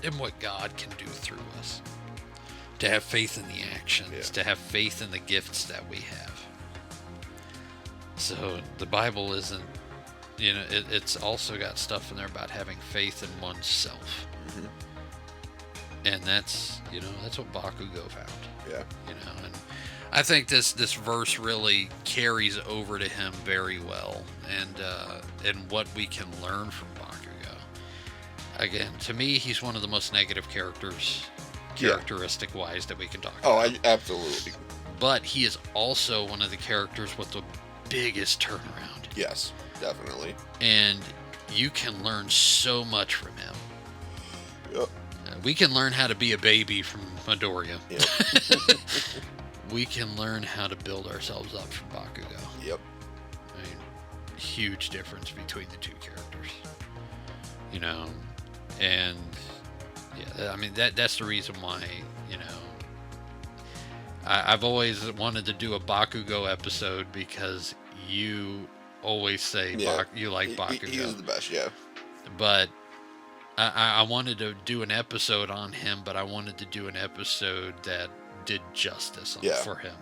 and what God can do through us. To have faith in the actions, to have faith in the gifts that we have. So the Bible isn't, it's also got stuff in there about having faith in oneself. And that's what Bakugo found. Yeah. And I think this verse really carries over to him very well, and what we can learn from Bakugo. Again, to me, he's one of the most negative characteristic-wise, that we can talk about. Absolutely. But he is also one of the characters with the biggest turnaround. Yes. Definitely. And you can learn so much from him. Yep. We can learn how to be a baby from Midoriya. Yep. We can learn how to build ourselves up from Bakugo. Yep. I mean, huge difference between the two characters. You know, and yeah, I mean that's the reason why, you know, I've always wanted to do a Bakugo episode because you always say you like Bakugo. He is the best, yeah. But I wanted to do an episode on him, but I wanted to do an episode that did justice for him.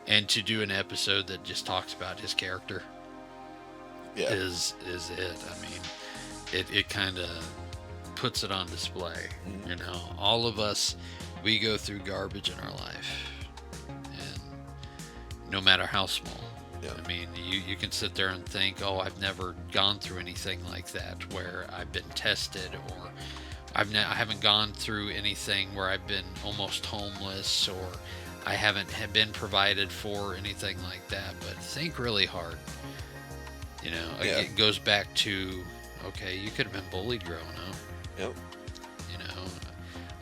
And to do an episode that just talks about his character is it. I mean, it kind of puts it on display. Mm-hmm. You know, all of us, we go through garbage in our life. And no matter how small. Yeah. I mean, you can sit there and think, oh, I've never gone through anything like that where I've been tested, or I haven't gone through anything where I've been almost homeless, or I haven't been provided for, anything like that. But think really hard. You know, it goes back to, okay, you could have been bullied growing up. Yep. You know,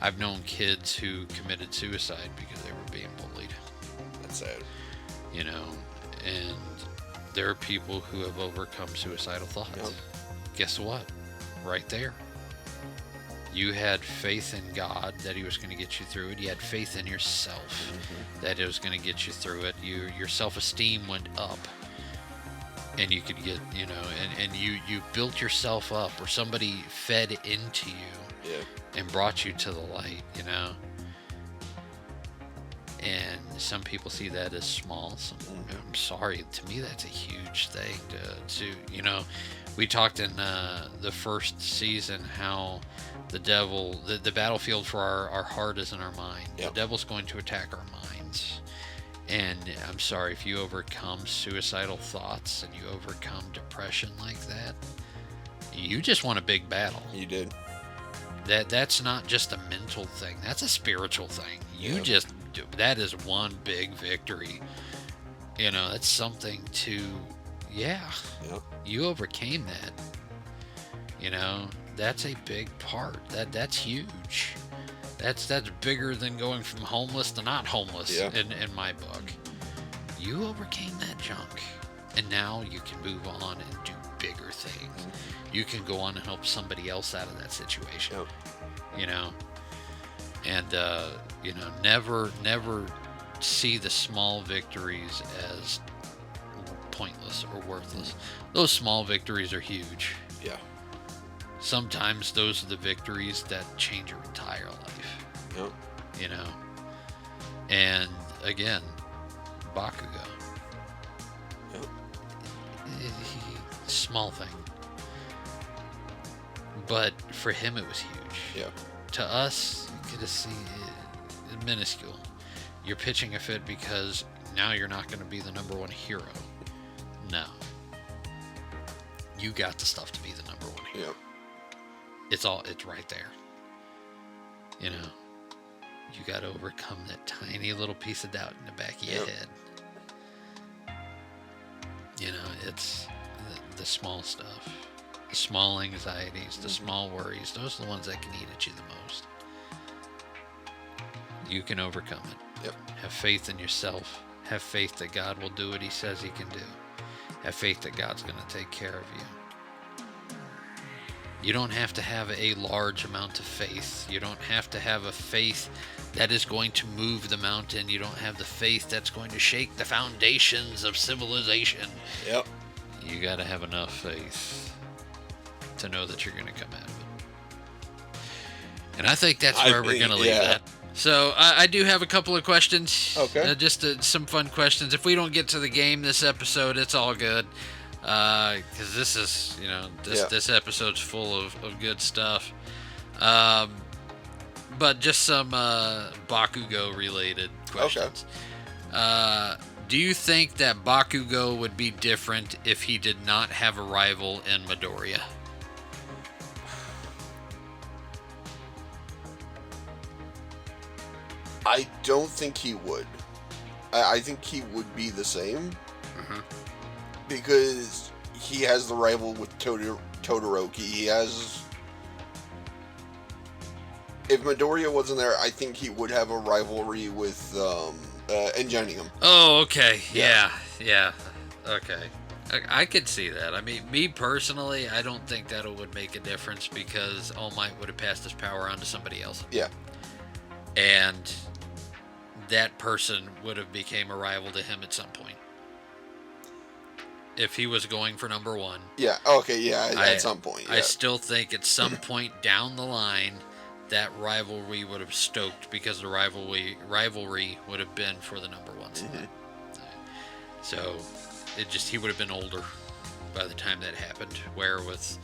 I've known kids who committed suicide because they were being bullied. That's sad. You know, and there are people who have overcome suicidal thoughts. Yep. Guess what? Right there. You had faith in God that He was going to get you through it. You had faith in yourself that it was going to get you through it. Your self-esteem went up. And you could get, you know, and you built yourself up, or somebody fed into you and brought you to the light, you know. And some people see that as small. I'm sorry, to me that's a huge thing to you know. We talked in the first season how the devil, the battlefield for our heart is in our mind. Yep. The devil's going to attack our minds. And I'm sorry, if you overcome suicidal thoughts and you overcome depression like that, you just won a big battle. You did. That's not just a mental thing. That's a spiritual thing. That is one big victory. You know, that's something to, you overcame that. You know, that's a big part. That's huge. That's bigger than going from homeless to not homeless in my book. You overcame that junk, and now you can move on and do bigger things. Mm-hmm. You can go on and help somebody else out of that situation. Yep. You know, and you know, never see the small victories as pointless or worthless. Those small victories are huge. Yeah. Sometimes those are the victories that change your entire life. Yep. You know? And again, Bakugo. Yep. Small thing. But for him it was huge. Yeah. To us, you could see it minuscule. You're pitching a fit because now you're not going to be the number one hero. No. You got the stuff to be the number one hero. Yep. It's right there. You know, you got to overcome that tiny little piece of doubt in the back of your head. You know, it's the small stuff, the small anxieties, the small worries. Those are the ones that can eat at you the most. You can overcome it. Yep. Have faith in yourself. Have faith that God will do what He says He can do. Have faith that God's going to take care of you. You don't have to have a large amount of faith. You don't have to have a faith that is going to move the mountain. You don't have the faith that's going to shake the foundations of civilization. Yep. You got to have enough faith to know that you're going to come out of it. And I think that's where we're going to leave that. So I do have a couple of questions. Okay. Just some fun questions. If we don't get to the game this episode, it's all good. Because this is, you know, this episode's full of good stuff. But just some Bakugo related questions. Okay. Do you think that Bakugo would be different if he did not have a rival in Midoriya? I don't think he would. I think he would be the same. Mm-hmm. Because he has the rival with Todoroki. He has. If Midoriya wasn't there, I think he would have a rivalry with Ingenium. Oh, okay. Yeah. Okay. I could see that. I mean, me personally, I don't think that would make a difference because All Might would have passed his power on to somebody else. Yeah. And that person would have became a rival to him at some point. If he was going for number one. Yeah, okay, yeah, at some point. Yeah. I still think at some point down the line, that rivalry would have stoked because the rivalry would have been for the number one spot. So he would have been older by the time that happened. Where with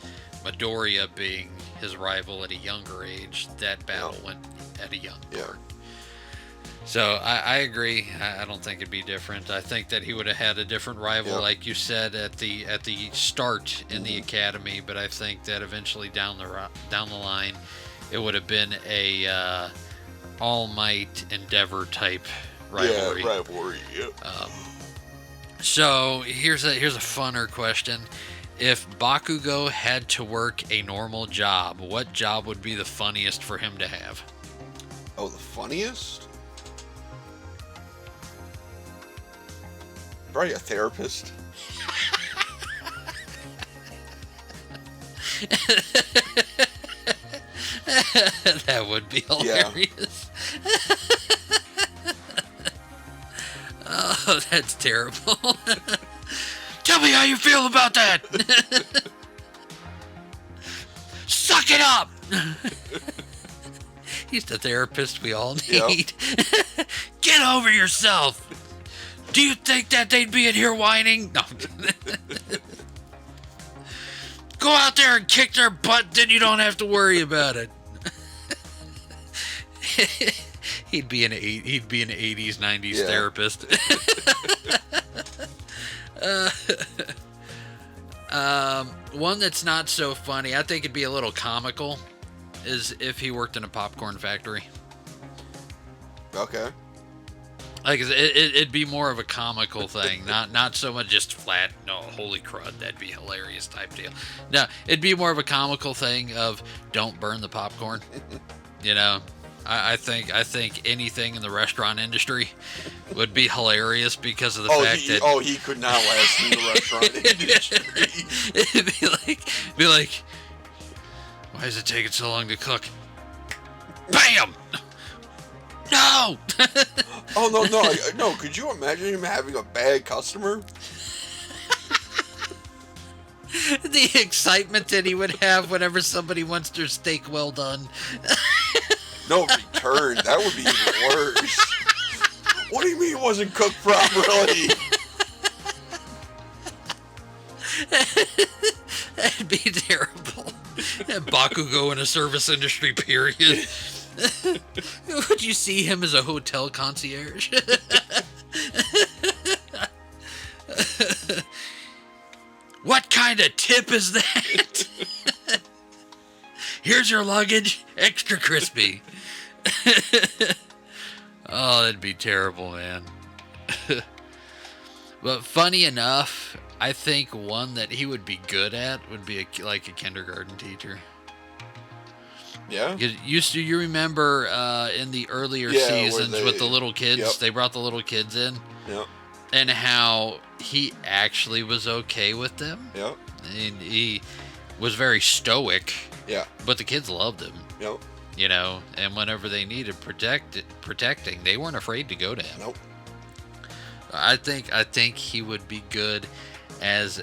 Midoriya being his rival at a younger age, that battle went at a young part. So I agree. I don't think it'd be different. I think that he would have had a different rival, like you said at the start in the academy. But I think that eventually down the line, it would have been a All Might Endeavor type rivalry. Yeah, rivalry. Yep. So here's a funner question. If Bakugo had to work a normal job, what job would be the funniest for him to have? Oh, the funniest? Probably a therapist. That would be hilarious. Oh, that's terrible. Tell me how you feel about that. Suck it up. He's the therapist we all need. Yep. Get over yourself. Do you think that they'd be in here whining? No. Go out there and kick their butt, then you don't have to worry about it. He'd be an 80s, 90s therapist. One that's not so funny, I think it'd be a little comical, is if he worked in a popcorn factory. Okay. Like it'd be more of a comical thing, not so much just flat. No, holy crud, that'd be hilarious type deal. No, it'd be more of a comical thing of don't burn the popcorn. You know, I think anything in the restaurant industry would be hilarious because of the fact that he could not last in the restaurant industry. It'd be like, why is it taking so long to cook? Bam! No! Oh, no. Could you imagine him having a bad customer? The excitement that he would have whenever somebody wants their steak well done. No, return. That would be even worse. What do you mean it wasn't cooked properly? That'd be terrible. Bakugo in a service industry, period. Would you see him as a hotel concierge? What kind of tip is that? Here's your luggage, extra crispy. Oh, that'd be terrible, man. But funny enough, I think one that he would be good at would be like a kindergarten teacher. Yeah. You remember in the earlier seasons with the little kids, they brought the little kids in. Yep. And how he actually was okay with them. Yep. And he was very stoic. Yeah. But the kids loved him. Yep. You know, and whenever they needed protecting, they weren't afraid to go to him. Nope. I think he would be good as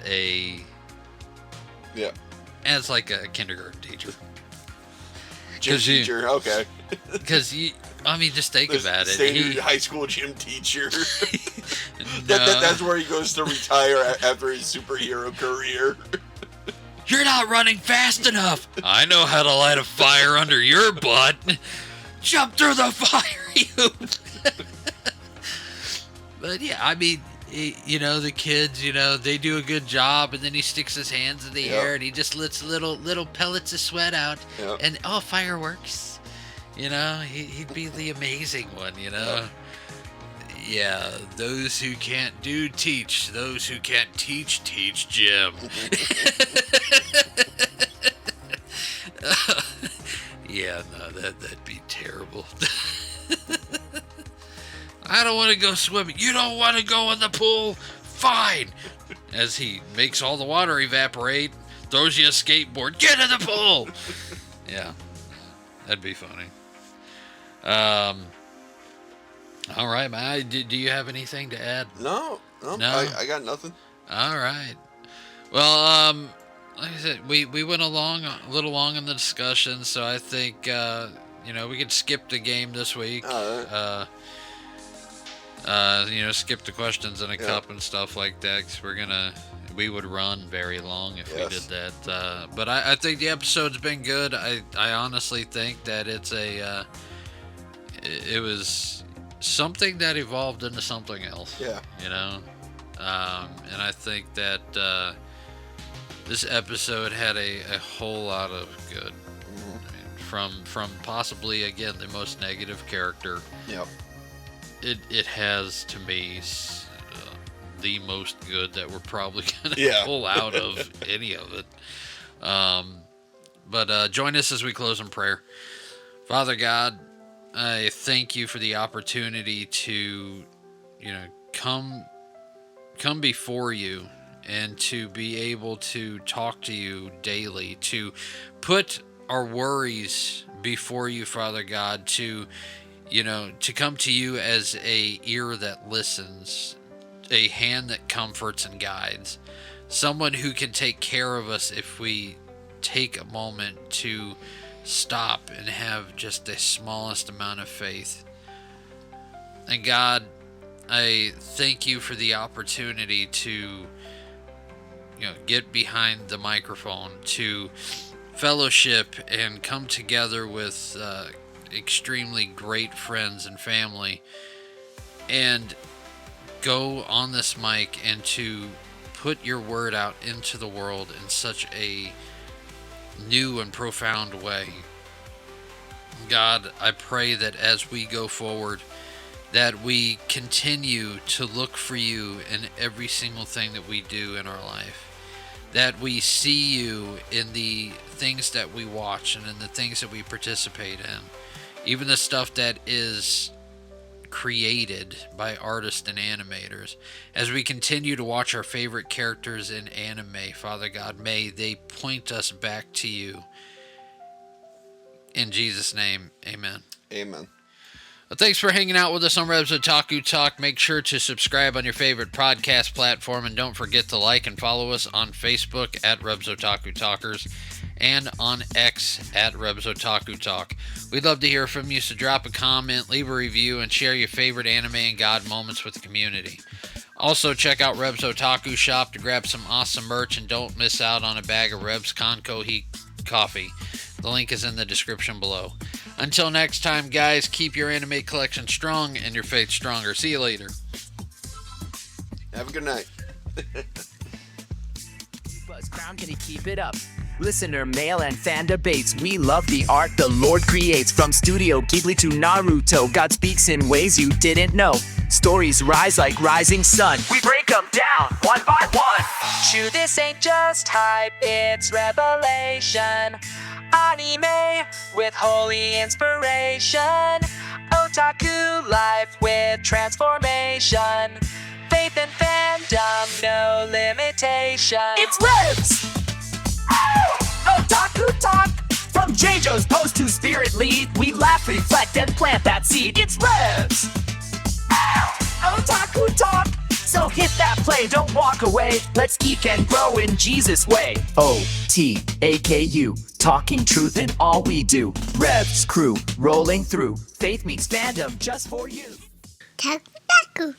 as like a kindergarten teacher. Gym teacher, okay. Because just think about it. Standard high school gym teacher. That's where he goes to retire after his superhero career. You're not running fast enough. I know how to light a fire under your butt. Jump through the fire, you. But yeah, the kids, they do a good job, and then he sticks his hands in the air, and he just lets little pellets of sweat out, and fireworks. He'd be the amazing one. Yeah, those who can't do, teach. Those who can't teach, teach Jim. Yeah, no, that'd be terrible. I don't want to go swimming. You don't want to go in the pool? Fine. As he makes all the water evaporate, throws you a skateboard. Get in the pool. Yeah, that'd be funny. All right, man. Do you have anything to add? No. I got nothing. All right. Well, like I said, we went a little long in the discussion, so I think we could skip the game this week. All right. Skip the questions in a cup and stuff like that, because we would run very long if we did that. But I think the episode's been good. I honestly think that it was something that evolved into something else. Yeah. And I think that this episode had a whole lot of good. Mm-hmm. I mean, from possibly, again, the most negative character. Yep. It has, to me, the most good that we're probably going to pull out of any of it. But join us as we close in prayer. Father God, I thank you for the opportunity to, come before you and to be able to talk to you daily, to put our worries before you, Father God, to come to you as a ear that listens, a hand that comforts and guides, someone who can take care of us if we take a moment to stop and have just the smallest amount of faith. And God, I thank you for the opportunity to get behind the microphone, to fellowship and come together with extremely great friends and family, and go on this mic and to put your word out into the world in such a new and profound way. God, I pray that as we go forward, that we continue to look for you in every single thing that we do in our life, that we see you in the things that we watch and in the things that we participate in, even the stuff that is created by artists and animators. As we continue to watch our favorite characters in anime, Father God, may they point us back to you. In Jesus' name, amen. Amen. Well, thanks for hanging out with us on Rev's Otaku Talk. Make sure to subscribe on your favorite podcast platform, and don't forget to like and follow us on Facebook at Rev's Otaku Talkers and on X at Rev's Otaku Talk. We'd love to hear from you, so drop a comment, leave a review, and share your favorite anime and God moments with the community. Also, check out Rev's Otaku Shop to grab some awesome merch, and don't miss out on a bag of Rev's Conco Heat coffee. The link is in the description below. Until next time, guys, keep your anime collection strong and your faith stronger. See you later. Have a good night. Buzz Crown, can you keep it up? Listener mail and fan debates. We love the art the Lord creates. From Studio Ghibli to Naruto, God speaks in ways you didn't know. Stories rise like rising sun. We break them down one by one. True, this ain't just hype, it's revelation. Anime with holy inspiration. Otaku life with transformation. Faith and fandom, no limitation. It's Revs! Otaku Talk! From JoJo's post to Spirit Lead, we laugh, reflect, and plant that seed. It's Revs! Otaku Talk! So hit that play, don't walk away. Let's geek and grow in Jesus' way. O-T-A-K-U, talking truth in all we do. Revs crew, rolling through. Faith meets fandom just for you. Taku.